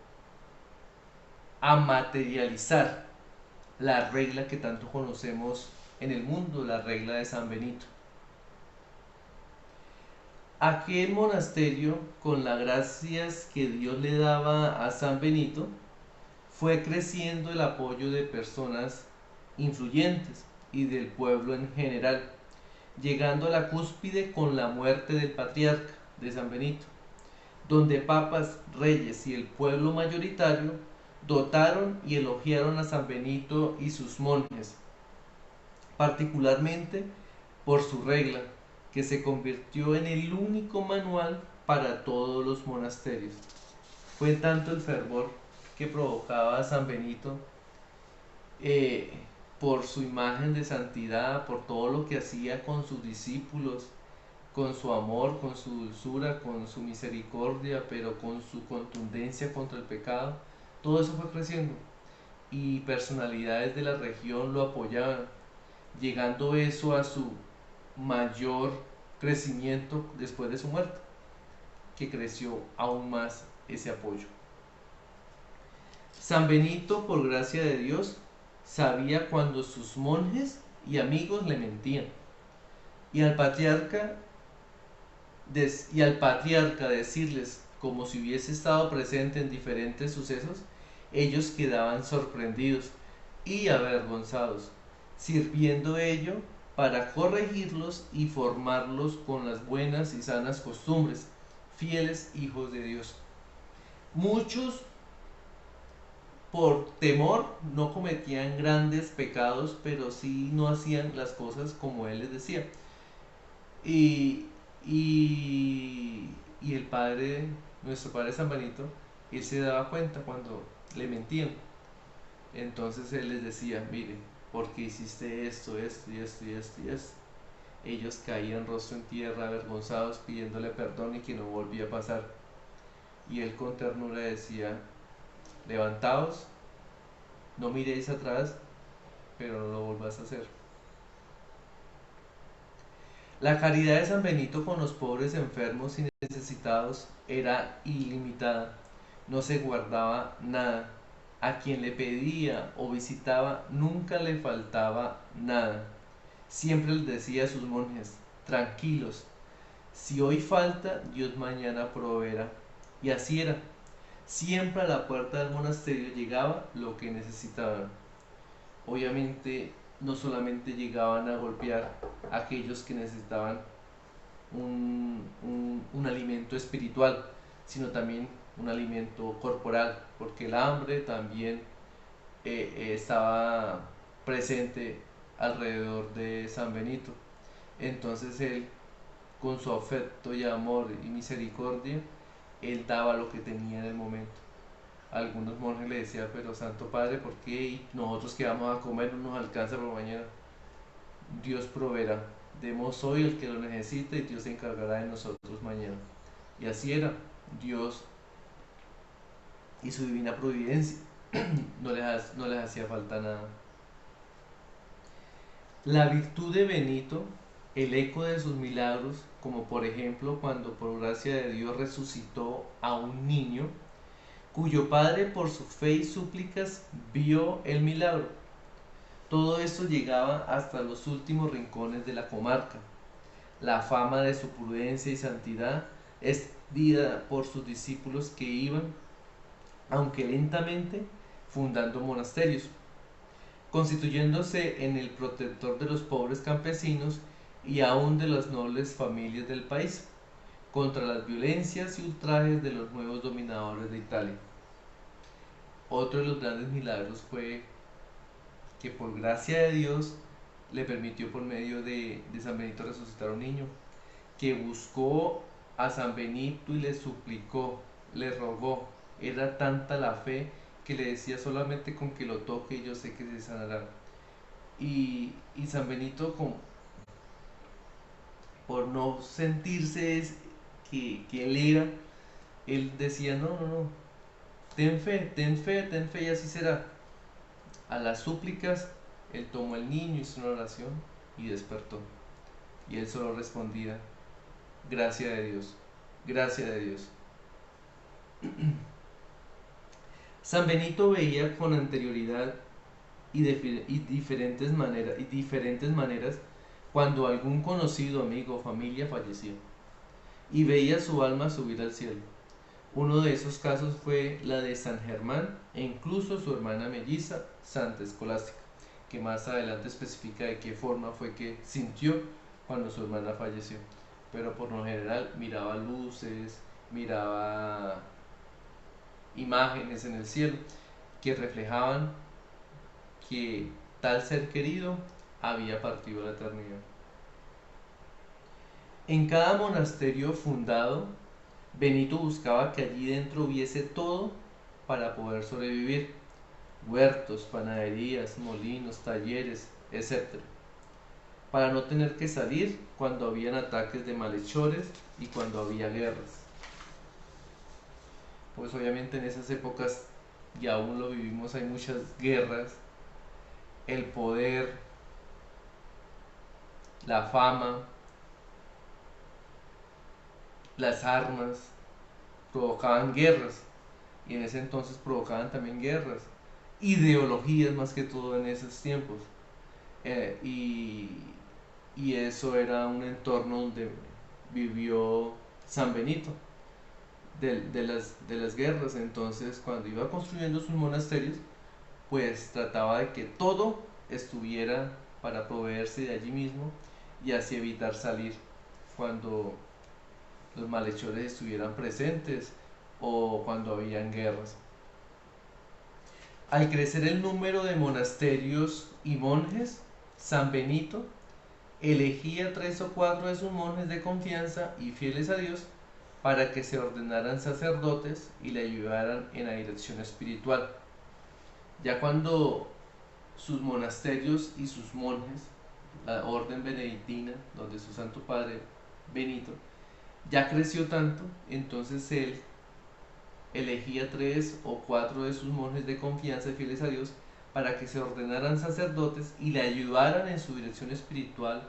S1: a materializar la regla que tanto conocemos en el mundo, la regla de San Benito. Aquel monasterio, con las gracias que Dios le daba a San Benito, fue creciendo el apoyo de personas influyentes y del pueblo en general, llegando a la cúspide con la muerte del patriarca de San Benito, donde papas, reyes y el pueblo mayoritario dotaron y elogiaron a San Benito y sus monjes, particularmente por su regla, que se convirtió en el único manual para todos los monasterios. Fue tanto el fervor que provocaba a San Benito, eh, por su imagen de santidad, por todo lo que hacía con sus discípulos, con su amor, con su dulzura, con su misericordia, pero con su contundencia contra el pecado. Todo eso fue creciendo y personalidades de la región lo apoyaban, llegando eso a su mayor crecimiento después de su muerte, que creció aún más ese apoyo. San Benito, por gracia de Dios, sabía cuando sus monjes y amigos le mentían, y al patriarca decirles como si hubiese estado presente en diferentes sucesos, ellos quedaban sorprendidos y avergonzados, sirviendo ello para corregirlos y formarlos con las buenas y sanas costumbres, fieles hijos de Dios. Muchos, por temor, no cometían grandes pecados, pero sí no hacían las cosas como él les decía. Y, y el padre, nuestro padre San Benito, él se daba cuenta cuando le mentían. Entonces él les decía: mire, ¿por qué hiciste esto, esto y esto y esto y esto? Ellos caían rostro en tierra, avergonzados, pidiéndole perdón y que no volvía a pasar. Y él con ternura decía: levantaos, no miréis atrás, pero no lo volvás a hacer. La caridad de San Benito con los pobres, enfermos y necesitados era ilimitada. No se guardaba nada. A quien le pedía o visitaba nunca le faltaba nada. Siempre les decía a sus monjes: tranquilos, si hoy falta, Dios mañana proveerá. Y así era. Siempre a la puerta del monasterio llegaba lo que necesitaban. Obviamente no solamente llegaban a golpear a aquellos que necesitaban un alimento espiritual, sino también un alimento corporal, porque el hambre también estaba presente alrededor de San Benito. Entonces él, con su afecto y amor y misericordia, él daba lo que tenía en el momento. Algunos monjes le decían: pero Santo Padre, ¿por qué nosotros que vamos a comer no nos alcanza por mañana? Dios proveerá. Demos hoy el que lo necesita y Dios se encargará de nosotros mañana. Y así era. Dios y su divina providencia no les hacía falta nada. La virtud de Benito, el eco de sus milagros, como por ejemplo cuando por gracia de Dios resucitó a un niño, cuyo padre por su fe y súplicas vio el milagro. Todo esto llegaba hasta los últimos rincones de la comarca. La fama de su prudencia y santidad es dida por sus discípulos que iban, aunque lentamente, fundando monasterios, constituyéndose en el protector de los pobres campesinos y aún de las nobles familias del país, contra las violencias y ultrajes de los nuevos dominadores de Italia. Otro de los grandes milagros fue que por gracia de Dios le permitió por medio de San Benito resucitar a un niño, que buscó a San Benito y le suplicó, le rogó. Era tanta la fe que le decía: solamente con que lo toque yo sé que se sanará. Y San Benito, por no sentirse que él era, él decía: no, no, no, ten fe, ten fe, ten fe, y así será. A las súplicas, él tomó el niño, hizo una oración y despertó. Y él solo respondía: gracia de Dios, gracia de Dios. San Benito veía con anterioridad y diferentes maneras cuando algún conocido, amigo o familia fallecía, y veía su alma subir al cielo. Uno de esos casos fue la de San Germán e incluso su hermana melliza, Santa Escolástica, que más adelante especifica de qué forma fue que sintió cuando su hermana falleció. Pero por lo general miraba luces, miraba imágenes en el cielo que reflejaban que tal ser querido había partido a la eternidad. En cada monasterio fundado, Benito buscaba que allí dentro hubiese todo para poder sobrevivir: huertos, panaderías, molinos, talleres, etc., para no tener que salir cuando habían ataques de malhechores y cuando había guerras. Pues obviamente en esas épocas, y aún lo vivimos, hay muchas guerras. El poder, la fama, las armas provocaban guerras, y en ese entonces provocaban también guerras, ideologías más que todo en esos tiempos. Eh, y, y eso era un entorno donde vivió San Benito, de las guerras. Entonces, cuando iba construyendo sus monasterios, pues trataba de que todo estuviera para proveerse de allí mismo y así evitar salir cuando los malhechores estuvieran presentes o cuando habían guerras. Al crecer el número de monasterios y monjes, San Benito elegía 3 o 4 de sus monjes de confianza y fieles a Dios para que se ordenaran sacerdotes y le ayudaran en la dirección espiritual. Ya cuando sus monasterios y sus monjes, la orden benedictina, donde su santo padre Benito, ya creció tanto, entonces él elegía 3 o 4 de sus monjes de confianza y fieles a Dios para que se ordenaran sacerdotes y le ayudaran en su dirección espiritual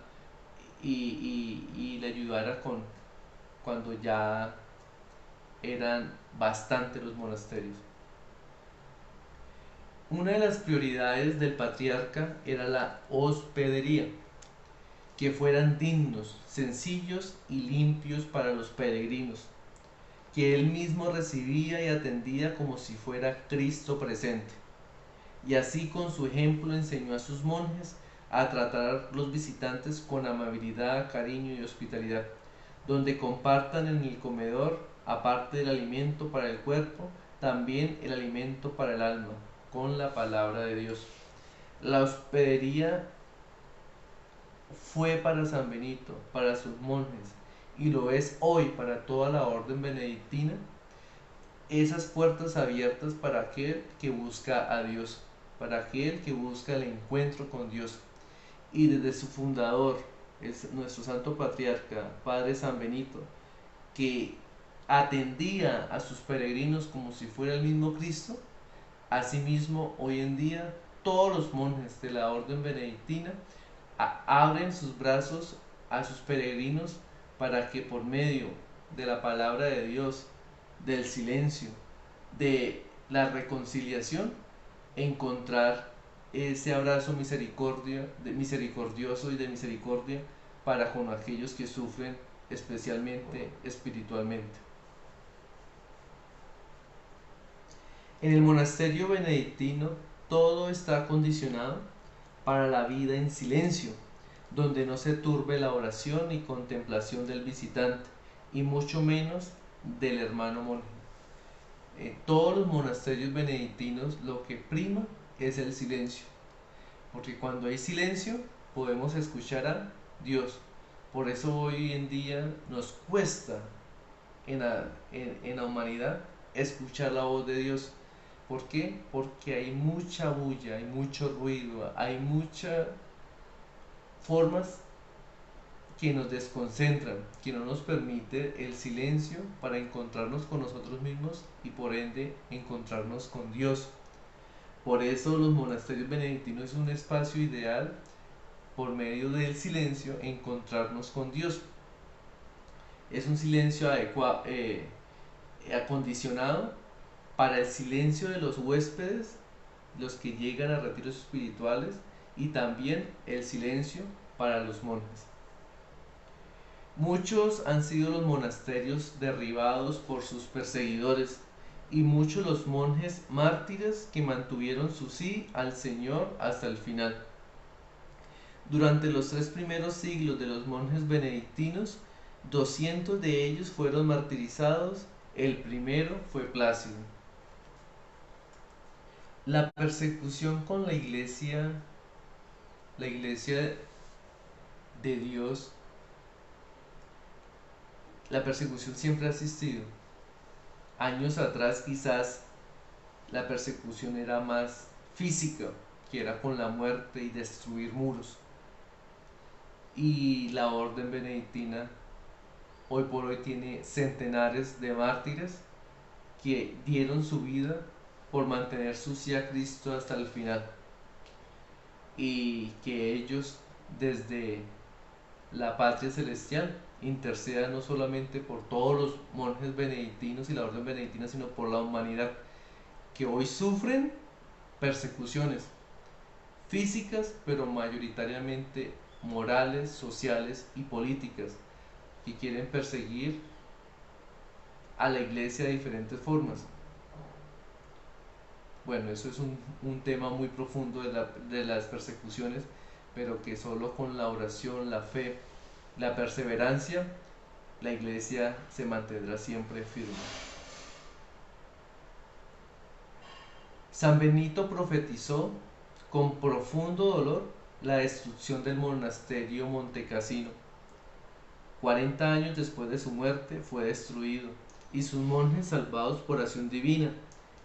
S1: y le ayudara con cuando ya eran bastante los monasterios. Una de las prioridades del patriarca era la hospedería, que fueran dignos, sencillos y limpios para los peregrinos, que él mismo recibía y atendía como si fuera Cristo presente. Y así con su ejemplo enseñó a sus monjes a tratar a los visitantes con amabilidad, cariño y hospitalidad, donde compartan en el comedor, aparte del alimento para el cuerpo, también el alimento para el alma, con la palabra de Dios. La hospedería fue para San Benito, para sus monjes, y lo es hoy para toda la orden benedictina, esas puertas abiertas para aquel que busca a Dios, para aquel que busca el encuentro con Dios. Y desde su fundador, nuestro santo patriarca, Padre San Benito, que atendía a sus peregrinos como si fuera el mismo Cristo, asimismo hoy en día todos los monjes de la orden benedictina abren sus brazos a sus peregrinos para que por medio de la palabra de Dios, del silencio, de la reconciliación, encontrar ese abrazo misericordioso y de misericordia para con aquellos que sufren, especialmente espiritualmente. En el monasterio benedictino todo está acondicionado para la vida en silencio, donde no se turbe la oración y contemplación del visitante, y mucho menos del hermano monje. En todos los monasterios benedictinos lo que prima es el silencio, porque cuando hay silencio podemos escuchar a Dios. Por eso hoy en día nos cuesta en la humanidad escuchar la voz de Dios. ¿Por qué? Porque hay mucha bulla, hay mucho ruido, hay muchas formas que nos desconcentran, que no nos permite el silencio para encontrarnos con nosotros mismos y por ende encontrarnos con Dios. Por eso los monasterios benedictinos es un espacio ideal por medio del silencio encontrarnos con Dios. Es un silencio acondicionado para el silencio de los huéspedes, los que llegan a retiros espirituales, y también el silencio para los monjes. Muchos han sido los monasterios derribados por sus perseguidores y muchos los monjes mártires que mantuvieron su sí al Señor hasta el final. Durante los 3 primeros siglos de los monjes benedictinos, 200 de ellos fueron martirizados, el primero fue Plácido. La persecución con la iglesia de Dios, la persecución siempre ha existido. Años atrás quizás la persecución era más física, que era con la muerte y destruir muros. Y la orden benedictina hoy por hoy tiene centenares de mártires que dieron su vida por mantener su sí a Cristo hasta el final, y que ellos desde la patria celestial intercedan no solamente por todos los monjes benedictinos y la orden benedictina, sino por la humanidad que hoy sufren persecuciones físicas, pero mayoritariamente morales, sociales y políticas, que quieren perseguir a la iglesia de diferentes formas. Bueno, eso es un tema muy profundo de las persecuciones, pero que solo con la oración, la fe, la perseverancia, la iglesia se mantendrá siempre firme. San Benito profetizó con profundo dolor la destrucción del monasterio Montecassino. 40 años después de su muerte fue destruido y sus monjes salvados por acción divina,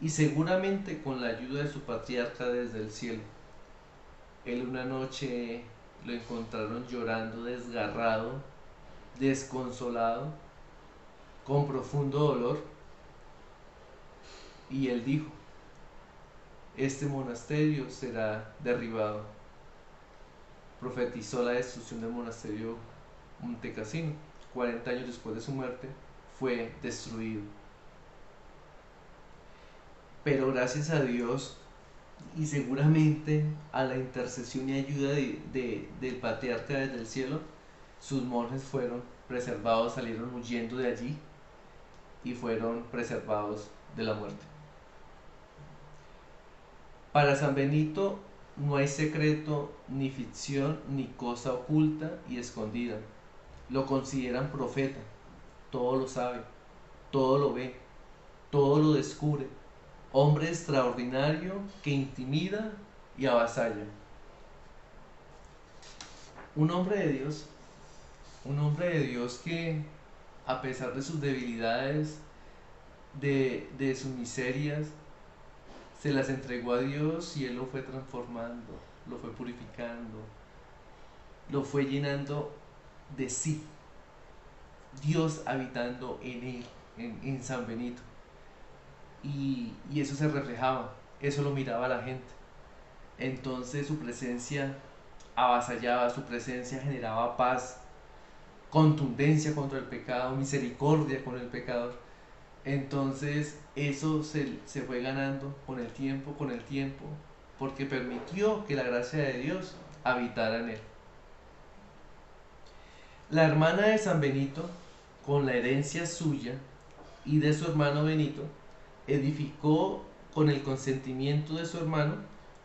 S1: y seguramente con la ayuda de su patriarca desde el cielo. Él una noche lo encontraron llorando, desgarrado, desconsolado, con profundo dolor, y él dijo: este monasterio será derribado. Profetizó la destrucción del monasterio Monte Cassino. 40 años después de su muerte fue destruido. Pero gracias a Dios y seguramente a la intercesión y ayuda del patriarca desde el cielo, sus monjes fueron preservados, salieron huyendo de allí y fueron preservados de la muerte. Para San Benito no hay secreto, ni ficción, ni cosa oculta y escondida. Lo consideran profeta, todo lo sabe, todo lo ve, todo lo descubre. Hombre extraordinario que intimida y avasalla. Un hombre de Dios, un hombre de Dios que a pesar de sus debilidades, de sus miserias, se las entregó a Dios y Él lo fue transformando, lo fue purificando, lo fue llenando de sí. Dios habitando en él, en San Benito. Y eso se reflejaba, eso lo miraba la gente. Entonces su presencia avasallaba, su presencia generaba paz, contundencia contra el pecado, misericordia con el pecador. Entonces eso se fue ganando con el tiempo, porque permitió que la gracia de Dios habitara en él. La hermana de San Benito, con la herencia suya y de su hermano Benito, edificó con el consentimiento de su hermano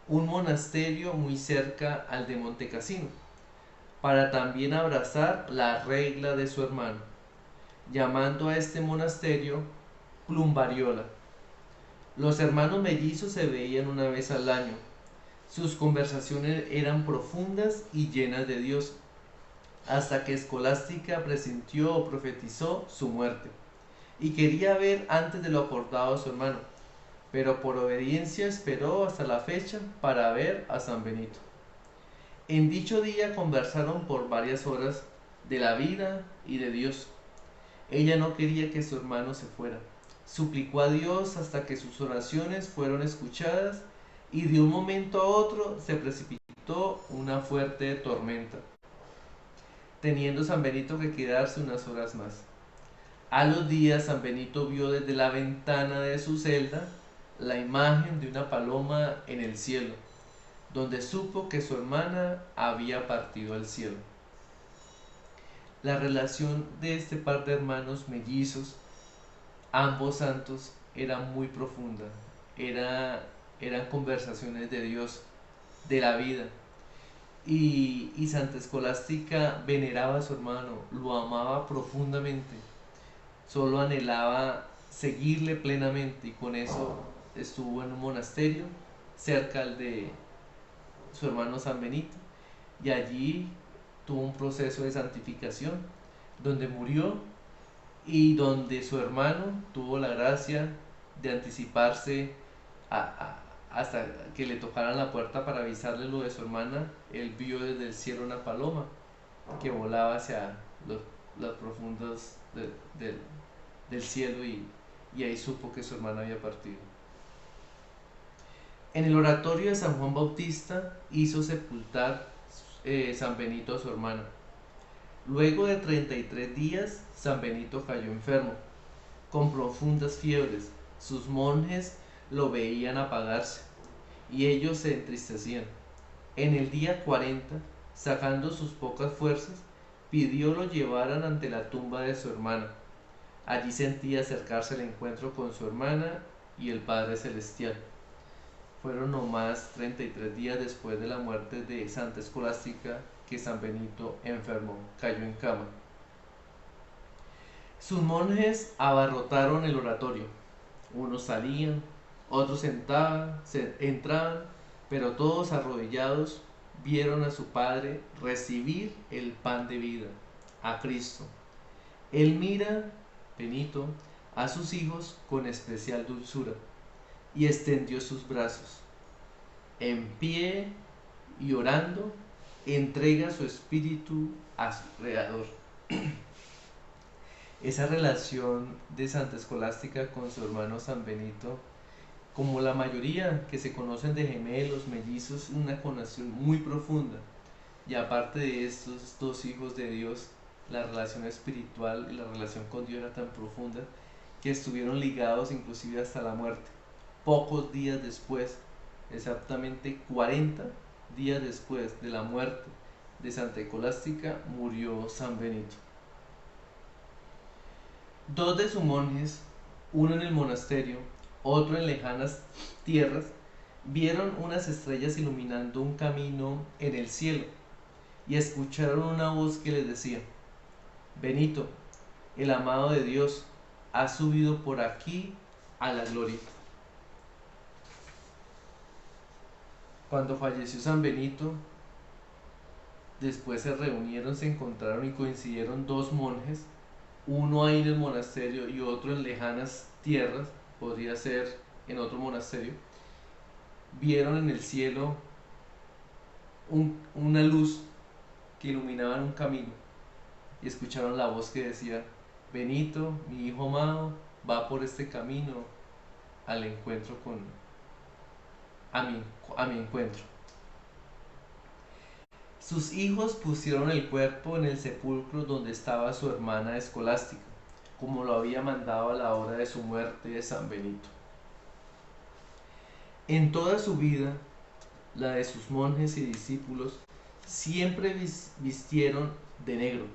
S1: un monasterio muy cerca al de Monte Cassino, para también abrazar la regla de su hermano, llamando a este monasterio Plumbariola. Los hermanos mellizos se veían una vez al año. Sus conversaciones eran profundas y llenas de Dios, hasta que Escolástica presintió o profetizó su muerte, y quería ver antes de lo acordado a su hermano, pero por obediencia esperó hasta la fecha para ver a San Benito. En dicho día conversaron por varias horas de la vida y de Dios. Ella no quería que su hermano se fuera. Suplicó a Dios hasta que sus oraciones fueron escuchadas y de un momento a otro se precipitó una fuerte tormenta, teniendo San Benito que quedarse unas horas más. A los días San Benito vio desde la ventana de su celda la imagen de una paloma en el cielo, donde supo que su hermana había partido al cielo. La relación de este par de hermanos mellizos, ambos santos, era muy profunda. Eran conversaciones de Dios, de la vida. Y Santa Escolástica veneraba a su hermano, lo amaba profundamente, solo anhelaba seguirle plenamente, y con eso estuvo en un monasterio cerca al de su hermano San Benito, y allí tuvo un proceso de santificación, donde murió y donde su hermano tuvo la gracia de anticiparse hasta que le tocaran la puerta para avisarle lo de su hermana. Él vio desde el cielo una paloma que volaba hacia los profundos del cielo, y ahí supo que su hermana había partido. En el oratorio de San Juan Bautista hizo sepultar San Benito a su hermana. Luego de 33 días, San Benito cayó enfermo, con profundas fiebres. Sus monjes lo veían apagarse, y ellos se entristecían. En el día 40, sacando sus pocas fuerzas, pidió lo llevaran ante la tumba de su hermana. Allí sentía acercarse el encuentro con su hermana y el Padre Celestial. Fueron nomás 33 días después de la muerte de Santa Escolástica que San Benito enfermó, cayó en cama. Sus monjes abarrotaron el oratorio. Unos salían, otros entraban, pero todos arrodillados vieron a su Padre recibir el pan de vida, a Cristo. Él mira, Benito, a sus hijos con especial dulzura, y extendió sus brazos. En pie y orando, entrega su espíritu a su Creador. Esa relación de Santa Escolástica con su hermano San Benito, como la mayoría que se conocen de gemelos, mellizos, es una conexión muy profunda. Y aparte de estos dos hijos de Dios, la relación espiritual y la relación con Dios era tan profunda que estuvieron ligados inclusive hasta la muerte. Pocos días después, exactamente 40 días después de la muerte de Santa Escolástica, murió San Benito. Dos de sus monjes, uno en el monasterio, otro en lejanas tierras, vieron unas estrellas iluminando un camino en el cielo y escucharon una voz que les decía: Benito, el amado de Dios, ha subido por aquí a la gloria. Cuando falleció San Benito, después se reunieron, se encontraron y coincidieron dos monjes, uno ahí en el monasterio y otro en lejanas tierras, podría ser en otro monasterio. Vieron en el cielo una luz que iluminaba un camino y escucharon la voz que decía: Benito, mi hijo amado, va por este camino al encuentro a mi encuentro. Sus hijos pusieron el cuerpo en el sepulcro donde estaba su hermana Escolástica, como lo había mandado a la hora de su muerte de San Benito. En toda su vida, la de sus monjes y discípulos siempre vistieron de negro.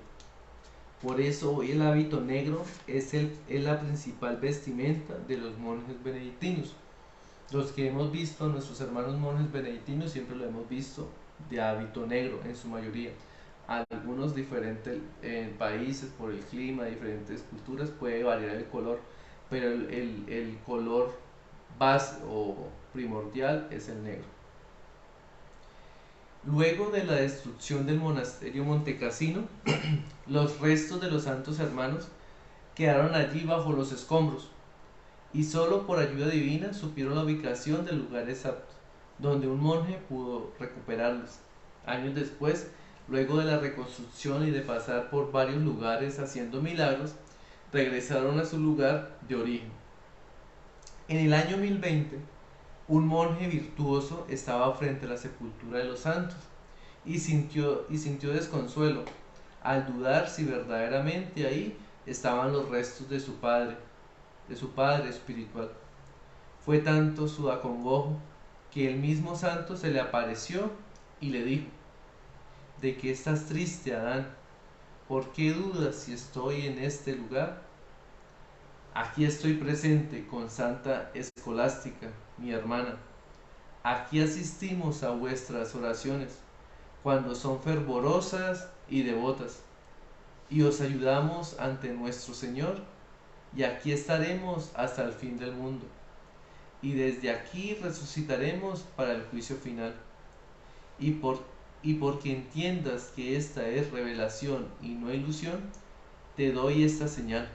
S1: Por eso hoy el hábito negro es la principal vestimenta de los monjes benedictinos. Los que hemos visto, nuestros hermanos monjes benedictinos, siempre lo hemos visto de hábito negro en su mayoría. Algunos diferentes países, por el clima, diferentes culturas, puede variar el color, pero el color base o primordial es el negro. Luego de la destrucción del monasterio Montecassino, los restos de los santos hermanos quedaron allí bajo los escombros y solo por ayuda divina supieron la ubicación del lugar exacto donde un monje pudo recuperarlos. Años después, luego de la reconstrucción y de pasar por varios lugares haciendo milagros, regresaron a su lugar de origen. En el año 1020, un monje virtuoso estaba frente a la sepultura de los santos y sintió desconsuelo al dudar si verdaderamente ahí estaban los restos de su padre espiritual. Fue tanto su acongojo que el mismo santo se le apareció y le dijo: ¿De qué estás triste, Adán? ¿Por qué dudas si estoy en este lugar? Aquí estoy presente con Santa Escolástica, mi hermana. Aquí asistimos a vuestras oraciones cuando son fervorosas y devotas, y os ayudamos ante nuestro Señor, y aquí estaremos hasta el fin del mundo. Y desde aquí resucitaremos para el juicio final. Y porque entiendas que esta es revelación y no ilusión, te doy esta señal,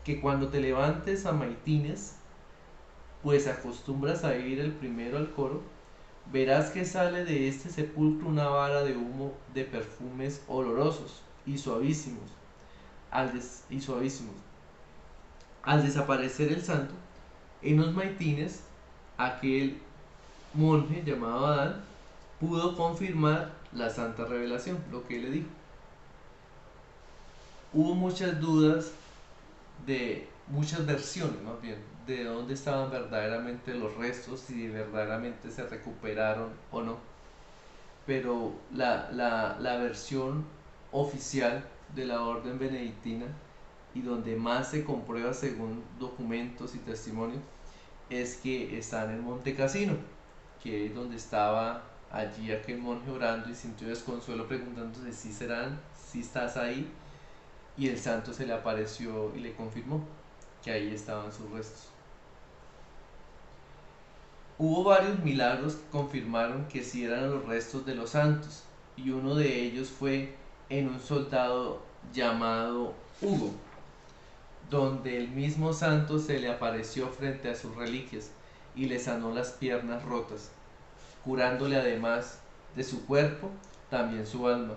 S1: que cuando te levantes a maitines, pues acostumbras a ir el primero al coro, verás que sale de este sepulcro una vara de humo de perfumes olorosos y suavísimos. Al desaparecer el santo, en los maitines, aquel monje llamado Adán pudo confirmar la santa revelación, lo que él le dijo. Hubo muchas dudas, de muchas versiones más bien, de dónde estaban verdaderamente los restos, si verdaderamente se recuperaron o no. Pero la versión oficial de la orden benedictina, y donde más se comprueba según documentos y testimonios, es que están en Monte Cassino, que es donde estaba allí aquel monje orando y sintió desconsuelo preguntándose si estás ahí, y el santo se le apareció y le confirmó que ahí estaban sus restos. Hubo varios milagros que confirmaron que sí eran los restos de los santos, y uno de ellos fue en un soldado llamado Hugo, donde el mismo santo se le apareció frente a sus reliquias y le sanó las piernas rotas, curándole además de su cuerpo también su alma,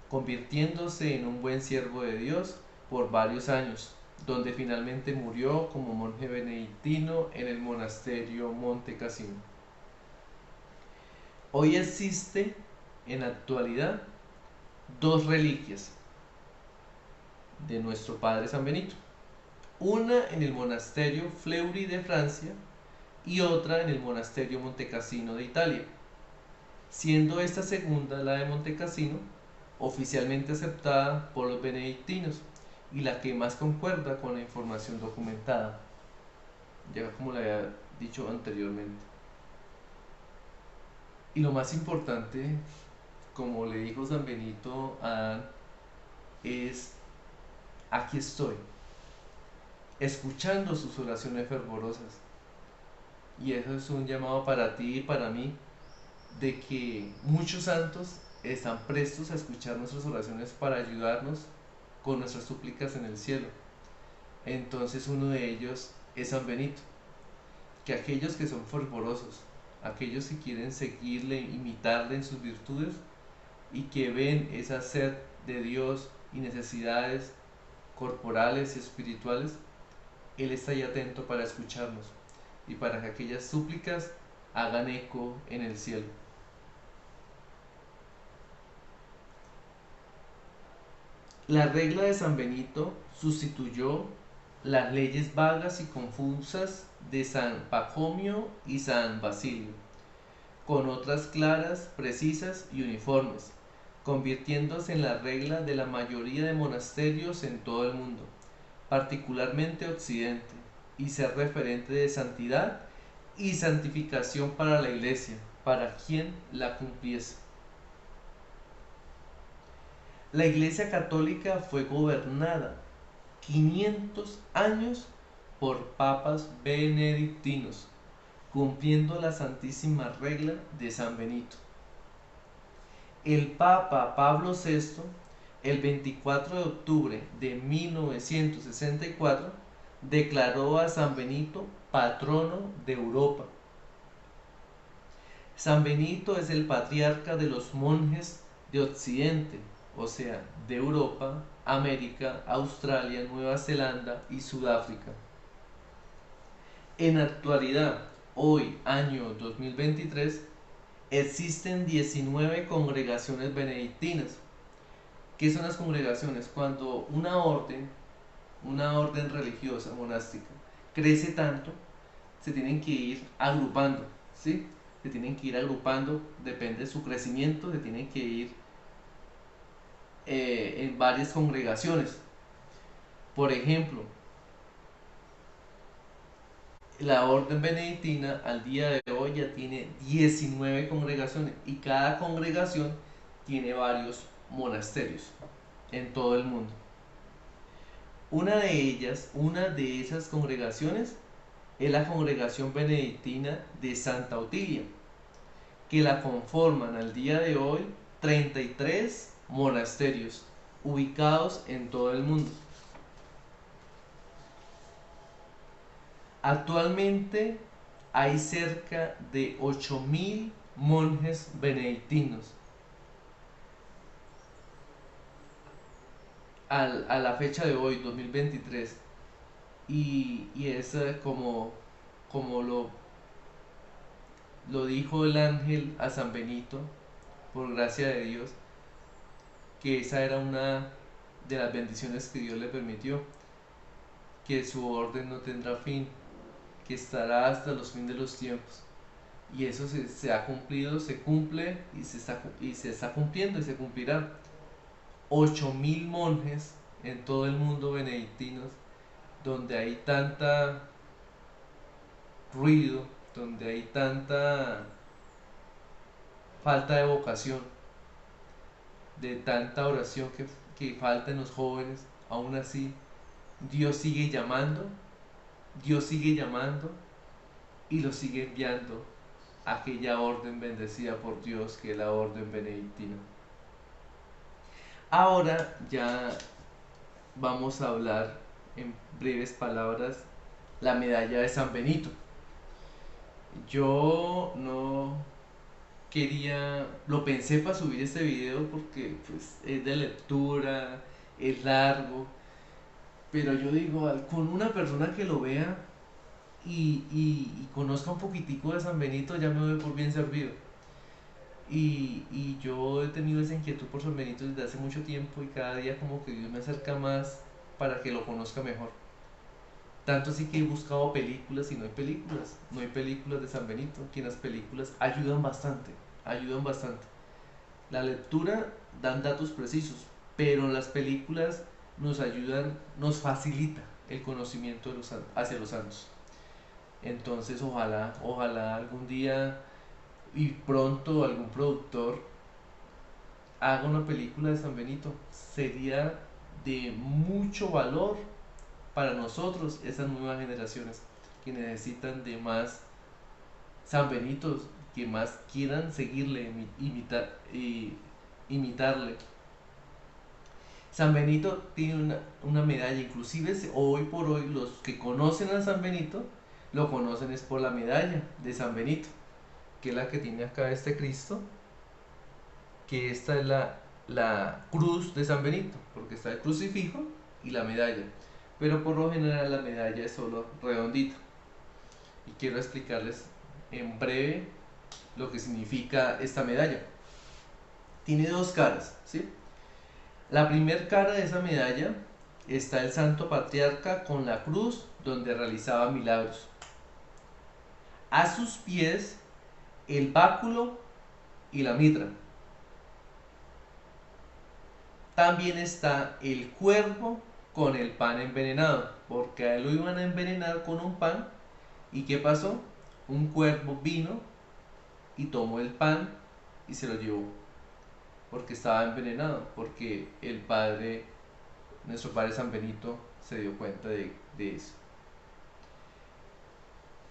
S1: convirtiéndose en un buen siervo de Dios por varios años, donde finalmente murió como monje benedictino en el monasterio Monte Cassino. Hoy existe en la actualidad dos reliquias de nuestro padre San Benito. Una en el monasterio Fleury de Francia y otra en el monasterio Montecassino de Italia, siendo esta segunda, la de Montecassino, oficialmente aceptada por los benedictinos y la que más concuerda con la información documentada, ya como le había dicho anteriormente. Y lo más importante, como le dijo San Benito a Adán, es: aquí estoy, escuchando sus oraciones fervorosas. Y eso es un llamado para ti y para mí, de que muchos santos están prestos a escuchar nuestras oraciones para ayudarnos con nuestras súplicas en el cielo. Entonces uno de ellos es San Benito, que aquellos que son fervorosos, aquellos que quieren seguirle, imitarle en sus virtudes y que ven esa sed de Dios y necesidades corporales y espirituales, Él está ahí atento para escucharnos y para que aquellas súplicas hagan eco en el cielo. La regla de San Benito sustituyó las leyes vagas y confusas de San Pacomio y San Basilio, con otras claras, precisas y uniformes, convirtiéndose en la regla de la mayoría de monasterios en todo el mundo, particularmente Occidente, y ser referente de santidad y santificación para la Iglesia, para quien la cumpliese. La Iglesia Católica fue gobernada 500 años por papas benedictinos, cumpliendo la santísima regla de San Benito. El Papa Pablo VI, el 24 de octubre de 1964, declaró a San Benito patrono de Europa. San Benito es el patriarca de los monjes de Occidente, o sea, de Europa, América, Australia, Nueva Zelanda y Sudáfrica. En actualidad, hoy, año 2023, existen 19 congregaciones benedictinas. ¿Qué son las congregaciones? Cuando una orden religiosa, monástica, crece tanto, se tienen que ir agrupando, ¿sí? Se tienen que ir agrupando, depende de su crecimiento, se tienen que ir en varias congregaciones. Por ejemplo, la orden benedictina al día de hoy ya tiene 19 congregaciones y cada congregación tiene varios monasterios en todo el mundo. Una de esas congregaciones es la congregación benedictina de Santa Otilia, que la conforman al día de hoy 33 monasterios ubicados en todo el mundo. Actualmente hay cerca de 8.000 monjes benedictinos. A la fecha de hoy, 2023, y es como lo dijo el ángel a San Benito, por gracia de Dios, que esa era una de las bendiciones que Dios le permitió, que su orden no tendrá fin, que estará hasta los fines de los tiempos. Y eso se ha cumplido, se cumple y se está cumpliendo y se cumplirá. 8.000 monjes en todo el mundo benedictinos, donde hay tanta ruido, donde hay tanta falta de vocación, de tanta oración que falta en los jóvenes. Aún así, Dios sigue llamando, Dios sigue llamando y lo sigue enviando a aquella orden bendecida por Dios, que es la orden benedictina. Ahora ya vamos a hablar en breves palabras la medalla de San Benito. Yo no quería, lo pensé para subir este video porque pues es de lectura, es largo, pero yo digo, con una persona que lo vea y conozca un poquitico de San Benito ya me doy por bien servido. Y yo he tenido esa inquietud por San Benito desde hace mucho tiempo y cada día como que Dios me acerca más para que lo conozca mejor. Tanto así que he buscado películas y no hay películas, no hay películas de San Benito, que las películas ayudan bastante, ayudan bastante. La lectura dan datos precisos, pero las películas nos ayudan, nos facilita el conocimiento de hacia los santos. Entonces ojalá algún día y pronto algún productor haga una película de San Benito. Sería de mucho valor para nosotros, esas nuevas generaciones que necesitan de más San Benitos, que más quieran seguirle, imitarle. San Benito tiene una medalla, inclusive hoy por hoy los que conocen a San Benito lo conocen es por la medalla de San Benito, que es la que tiene acá este Cristo, que esta es la cruz de San Benito, porque está el crucifijo y la medalla, pero por lo general la medalla es solo redondita. Y quiero explicarles en breve lo que significa esta medalla. Tiene dos caras, ¿sí? La primera cara de esa medalla está el santo patriarca con la cruz donde realizaba milagros. A sus pies el báculo y la mitra. También está el cuervo con el pan envenenado, porque a él lo iban a envenenar con un pan. ¿Y qué pasó? Un cuervo vino y tomó el pan y se lo llevó, porque estaba envenenado, porque nuestro padre San Benito, se dio cuenta de eso.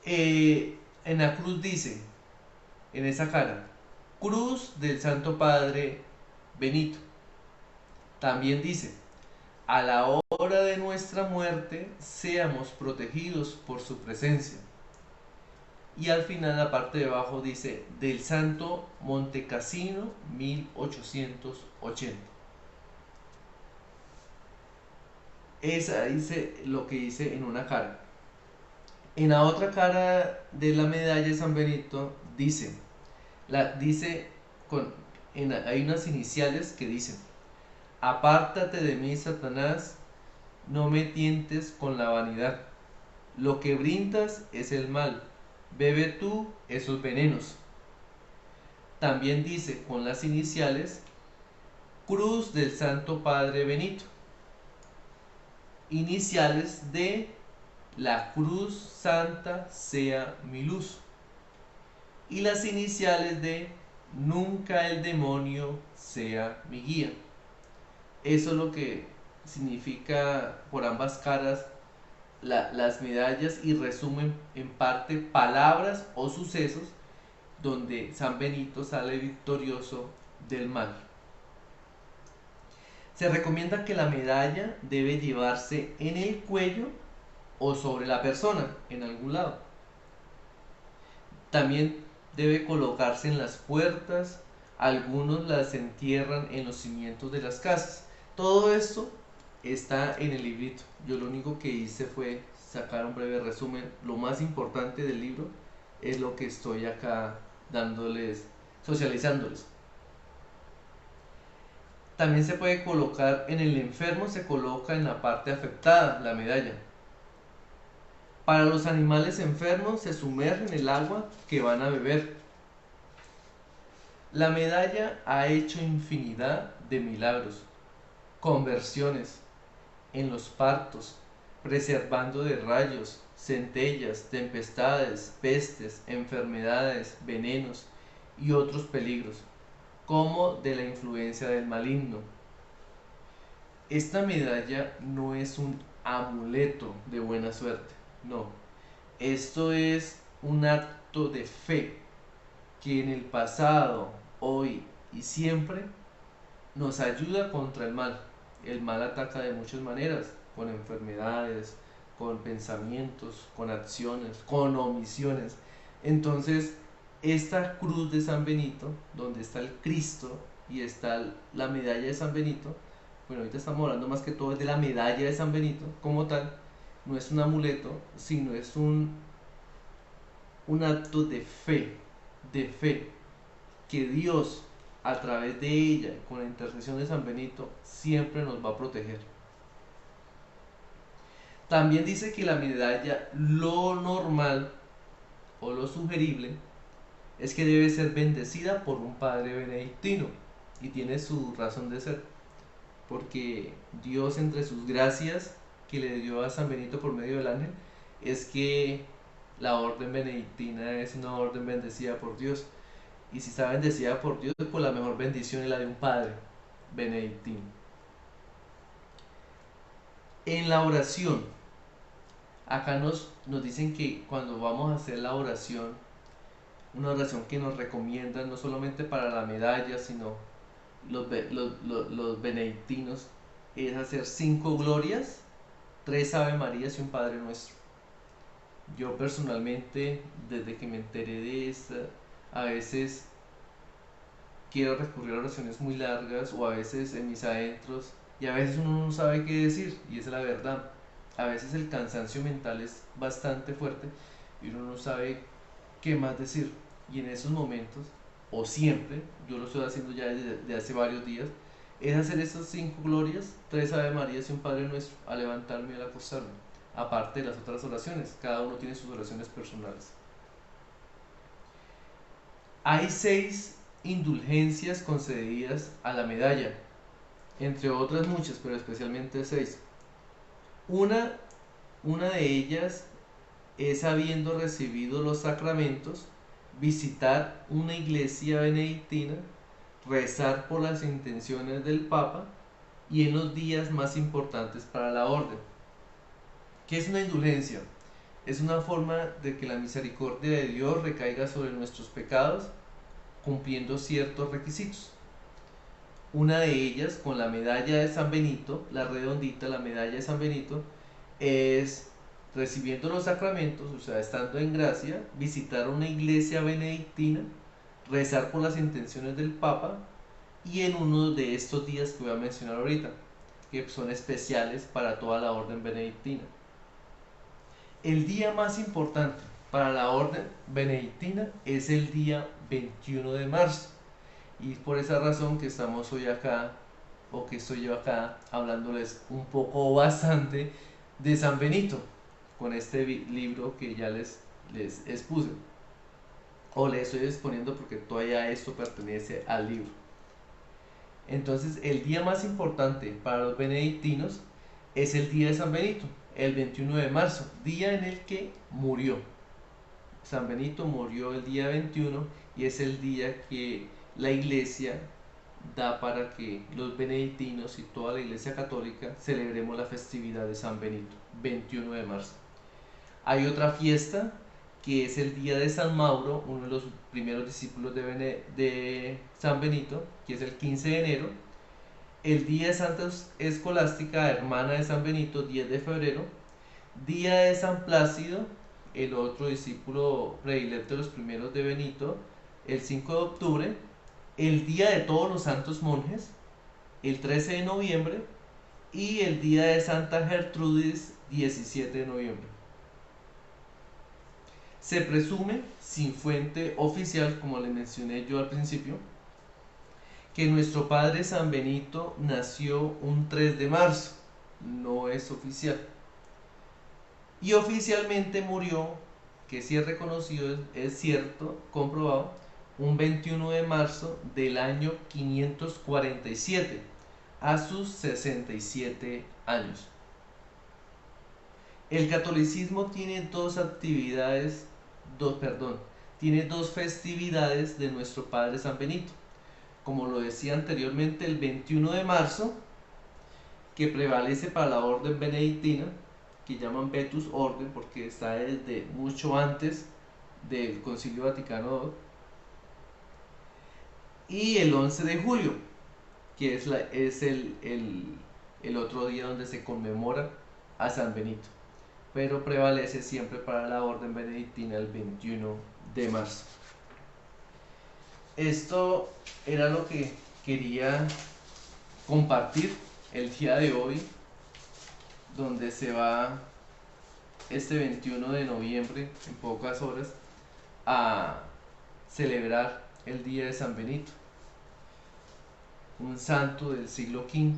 S1: En la cruz dice, en esa cara, cruz del Santo Padre Benito. También dice, a la hora de nuestra muerte seamos protegidos por su presencia. Y al final, la parte de abajo dice, del Santo Montecassino 1880. Esa dice lo que dice en una cara. En la otra cara de la medalla de San Benito dice hay unas iniciales que dicen, apártate de mí, Satanás, no me tientes con la vanidad. Lo que brindas es el mal. Bebe tú esos venenos. También dice con las iniciales, Cruz del Santo Padre Benito. Iniciales de la Cruz Santa sea mi luz. Y las iniciales de nunca el demonio sea mi guía. Eso es lo que significa por ambas caras las medallas y resumen en parte palabras o sucesos donde San Benito sale victorioso del mal. Se recomienda que la medalla debe llevarse en el cuello o sobre la persona, en algún lado. También debe colocarse en las puertas, algunos las entierran en los cimientos de las casas. Todo esto está en el librito. Yo lo único que hice fue sacar un breve resumen. Lo más importante del libro es lo que estoy acá dándoles, socializándoles. También se puede colocar en el enfermo, se coloca en la parte afectada la medalla. Para los animales enfermos se sumerge en el agua que van a beber. La medalla ha hecho infinidad de milagros, conversiones en los partos, preservando de rayos, centellas, tempestades, pestes, enfermedades, venenos y otros peligros, como de la influencia del maligno. Esta medalla no es un amuleto de buena suerte, no. Esto es un acto de fe que en el pasado, hoy y siempre nos ayuda contra el mal. El mal ataca de muchas maneras, con enfermedades, con pensamientos, con acciones, con omisiones. Entonces, esta cruz de San Benito, donde está el Cristo y está la medalla de San Benito, bueno, ahorita estamos hablando más que todo de la medalla de San Benito como tal, no es un amuleto, sino es un acto de fe, que Dios, a través de ella, con la intercesión de San Benito, siempre nos va a proteger. También dice que la medalla, lo normal o lo sugerible, es que debe ser bendecida por un padre benedictino, y tiene su razón de ser, porque Dios, entre sus gracias que le dio a San Benito por medio del ángel, es que la orden benedictina es una orden bendecida por Dios, y si está bendecida por Dios, pues la mejor bendición es la de un padre benedictino. En la oración, acá nos dicen que cuando vamos a hacer la oración, una oración que nos recomiendan no solamente para la medalla, sino los benedictinos, es hacer 5 glorias, 3 Ave Marías y un Padre Nuestro. Yo personalmente, desde que me enteré de esta, a veces quiero recurrir a oraciones muy largas, o a veces en mis adentros, y a veces uno no sabe qué decir, y esa es la verdad. A veces el cansancio mental es bastante fuerte y uno no sabe qué más decir. Y en esos momentos, o siempre, yo lo estoy haciendo ya desde hace varios días, es hacer esas 5 glorias, 3 Ave Marías y un Padre Nuestro, al levantarme y al acostarme. Aparte de las otras oraciones, cada uno tiene sus oraciones personales. Hay 6 indulgencias concedidas a la medalla, entre otras muchas, pero especialmente 6. Una, una de ellas es, habiendo recibido los sacramentos, visitar una iglesia benedictina, rezar por las intenciones del Papa y en los días más importantes para la orden. ¿Qué es una indulgencia? Es una forma de que la misericordia de Dios recaiga sobre nuestros pecados, cumpliendo ciertos requisitos. Una de ellas, con la medalla de San Benito, la redondita, la medalla de San Benito, es, recibiendo los sacramentos, o sea, estando en gracia, visitar una iglesia benedictina, rezar por las intenciones del Papa y en uno de estos días que voy a mencionar ahorita, que son especiales para toda la orden benedictina. El día más importante para la orden benedictina es el día 21 de marzo, y es por esa razón que estamos hoy acá, o que estoy yo acá hablándoles un poco bastante de San Benito, con este libro que ya les expuse, o les estoy exponiendo porque todavía esto pertenece al libro. Entonces, el día más importante para los benedictinos es el día de San Benito, el 21 de marzo, día en el que murió. San Benito murió el día 21 y es el día que la iglesia da para que los benedictinos y toda la iglesia católica celebremos la festividad de San Benito, 21 de marzo. Hay otra fiesta que es el día de San Mauro, uno de los primeros discípulos de San Benito, que es el 15 de enero. El día de Santa Escolástica, hermana de San Benito, 10 de febrero. Día de San Plácido, el otro discípulo predilecto de los primeros de Benito, el 5 de octubre. El día de todos los santos monjes, el 13 de noviembre. Y el día de Santa Gertrudis, 17 de noviembre. Se presume, sin fuente oficial, como le mencioné yo al principio, que nuestro padre San Benito nació un 3 de marzo, no es oficial. Y oficialmente murió, que sí es reconocido, es cierto, comprobado, un 21 de marzo del año 547, a sus 67 años. El catolicismo tiene tiene dos festividades de nuestro Padre San Benito. Como lo decía anteriormente, el 21 de marzo, que prevalece para la orden benedictina, que llaman Vetus Orden porque está desde mucho antes del Concilio Vaticano II, y el 11 de julio, que es el otro día donde se conmemora a San Benito, pero prevalece siempre para la orden benedictina el 21 de marzo. Esto era lo que quería compartir el día de hoy, donde se va este 21 de noviembre, en pocas horas, a celebrar el día de San Benito, un santo del siglo V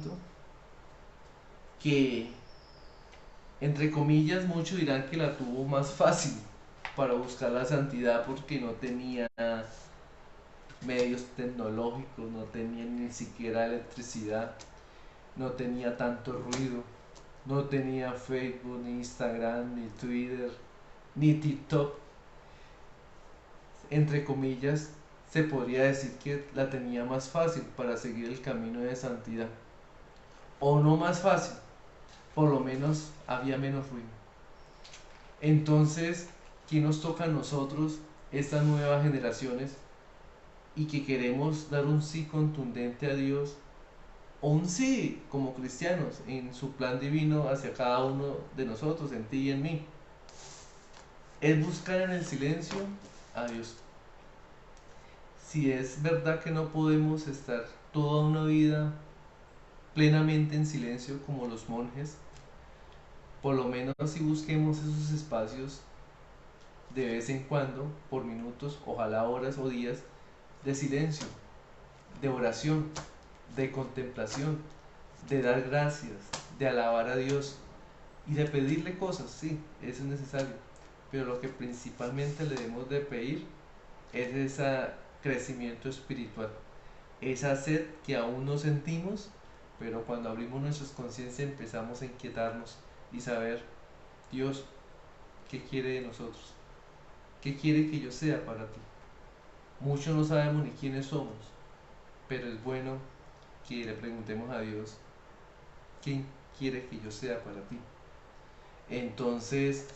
S1: que, entre comillas, muchos dirán que la tuvo más fácil para buscar la santidad porque no tenía medios tecnológicos, no tenía ni siquiera electricidad, no tenía tanto ruido, no tenía Facebook, ni Instagram, ni Twitter, ni TikTok. Entre comillas, se podría decir que la tenía más fácil para seguir el camino de santidad. O no más fácil, por lo menos había menos ruido. Entonces, ¿qué nos toca a nosotros, estas nuevas generaciones, y que queremos dar un sí contundente a Dios, o un sí como cristianos en su plan divino hacia cada uno de nosotros, en ti y en mí? Es buscar en el silencio a Dios. Si es verdad que no podemos estar toda una vida plenamente en silencio como los monjes, por lo menos si busquemos esos espacios de vez en cuando, por minutos, ojalá horas o días, de silencio, de oración, de contemplación, de dar gracias, de alabar a Dios y de pedirle cosas, sí, eso es necesario, pero lo que principalmente le debemos de pedir es ese crecimiento espiritual, esa sed que aún no sentimos, pero cuando abrimos nuestras conciencias empezamos a inquietarnos y saber, Dios, ¿qué quiere de nosotros? ¿Qué quiere que yo sea para ti? Muchos no sabemos ni quiénes somos, pero es bueno que le preguntemos a Dios, ¿quién quiere que yo sea para ti? Entonces,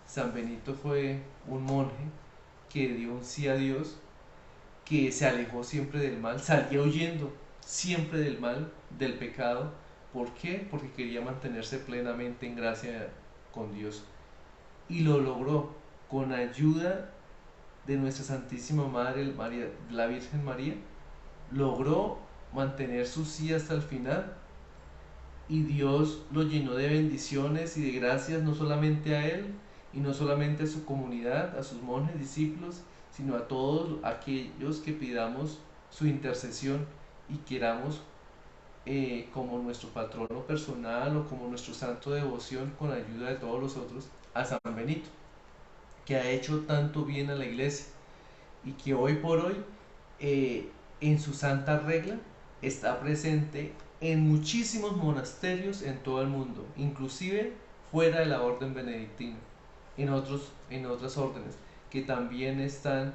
S1: San Benito fue un monje que dio un sí a Dios, que se alejó siempre del mal, salía huyendo siempre del mal, del pecado. ¿Por qué? Porque quería mantenerse plenamente en gracia con Dios. Y lo logró con ayuda de nuestra Santísima Madre, María, la Virgen María. Logró mantener su sí hasta el final y Dios lo llenó de bendiciones y de gracias no solamente a él y no solamente a su comunidad, a sus monjes, discípulos, sino a todos aquellos que pidamos su intercesión y queramos como nuestro patrono personal o como nuestro santo de devoción con la ayuda de todos los otros a San Benito, que ha hecho tanto bien a la iglesia y que hoy por hoy en su santa regla está presente en muchísimos monasterios en todo el mundo, inclusive fuera de la orden benedictina, en otras órdenes que también están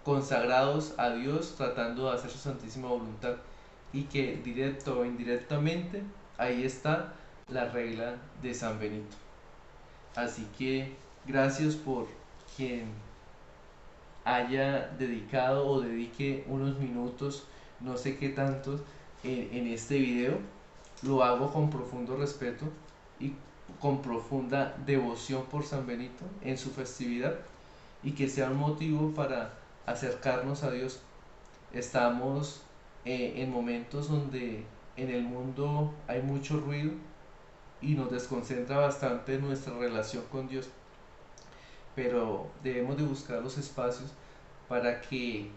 S1: consagrados a Dios tratando de hacer su santísima voluntad y que directo o indirectamente ahí está la regla de San Benito. Así que gracias por quien haya dedicado o dedique unos minutos, no sé qué tantos, en este video. Lo hago con profundo respeto y con profunda devoción por San Benito en su festividad y que sea un motivo para acercarnos a Dios. Estamos en momentos donde en el mundo hay mucho ruido y nos desconcentra bastante nuestra relación con Dios, pero debemos de buscar los espacios para que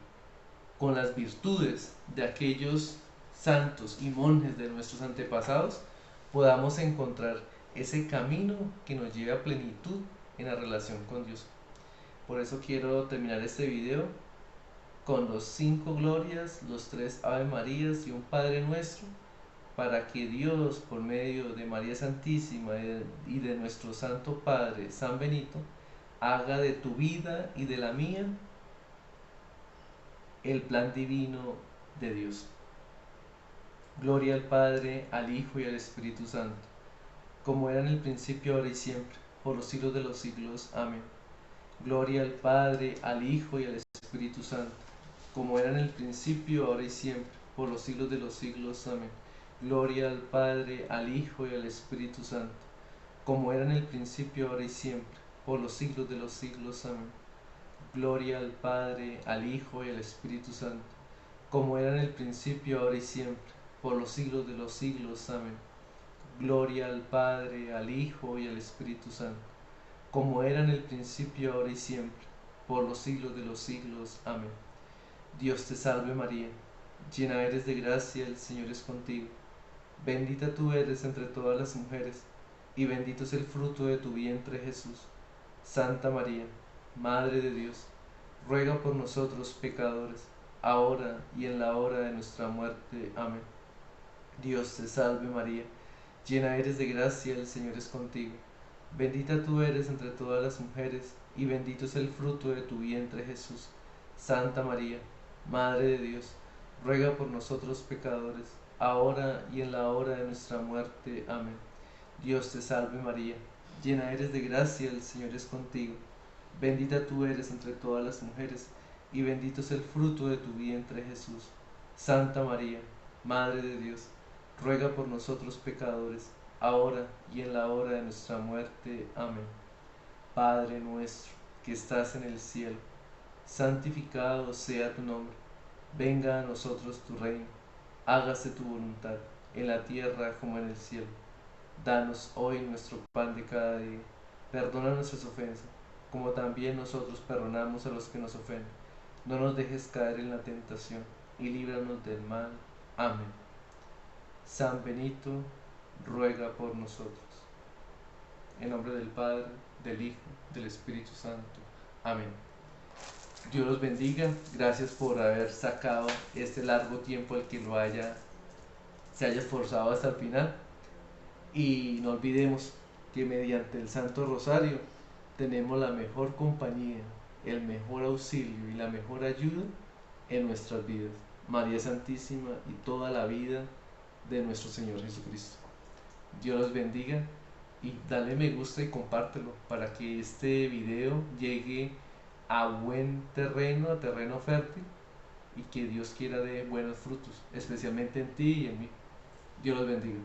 S1: con las virtudes de aquellos santos y monjes de nuestros antepasados podamos encontrar ese camino que nos lleve a plenitud en la relación con Dios. Por eso quiero terminar este video con los 5 glorias, los 3 Ave Marías y un Padre Nuestro, para que Dios, por medio de María Santísima y de nuestro Santo Padre San Benito, haga de tu vida y de la mía el plan divino de Dios. Gloria al Padre, al Hijo y al Espíritu Santo, como era en el principio, ahora y siempre, por los siglos de los siglos. Amén. Gloria al Padre, al Hijo y al Espíritu Santo, como era en el principio, ahora y siempre, por los siglos de los siglos. Amén. Gloria al Padre, al Hijo y al Espíritu Santo, como era en el principio, ahora y siempre, por los siglos de los siglos. Amén. Gloria al Padre, al Hijo y al Espíritu Santo, como era en el principio, ahora y siempre, por los siglos de los siglos. Amén. Gloria al Padre, al Hijo y al Espíritu Santo, como era en el principio, ahora y siempre, por los siglos de los siglos. Amén. Dios te salve María, llena eres de gracia, el Señor es contigo. Bendita tú eres entre todas las mujeres, y bendito es el fruto de tu vientre Jesús. Santa María, Madre de Dios, ruega por nosotros pecadores, ahora y en la hora de nuestra muerte. Amén. Dios te salve María, llena eres de gracia, el Señor es contigo. Bendita tú eres entre todas las mujeres, y bendito es el fruto de tu vientre Jesús. Santa María, Madre de Dios, ruega por nosotros pecadores, ahora y en la hora de nuestra muerte. Amén. Dios te salve María, llena eres de gracia, el Señor es contigo. Bendita tú eres entre todas las mujeres, y bendito es el fruto de tu vientre Jesús. Santa María, Madre de Dios, ruega por nosotros pecadores, ahora y en la hora de nuestra muerte. Amén. Padre nuestro, que estás en el cielo, santificado sea tu nombre. Venga a nosotros tu reino. Hágase tu voluntad, en la tierra como en el cielo. Danos hoy nuestro pan de cada día. Perdona nuestras ofensas, como también nosotros perdonamos a los que nos ofenden. No nos dejes caer en la tentación, y líbranos del mal. Amén. San Benito, ruega por nosotros. En nombre del Padre, del Hijo, del Espíritu Santo. Amén. Dios los bendiga. Gracias por haber sacado este largo tiempo el que se haya esforzado hasta el final. Y no olvidemos que mediante el Santo Rosario tenemos la mejor compañía, el mejor auxilio y la mejor ayuda en nuestras vidas. María Santísima y toda la vida de nuestro Señor Jesucristo. Dios los bendiga y dale me gusta y compártelo para que este video llegue a buen terreno, a terreno fértil, y que Dios quiera de buenos frutos, especialmente en ti y en mí. Dios los bendiga.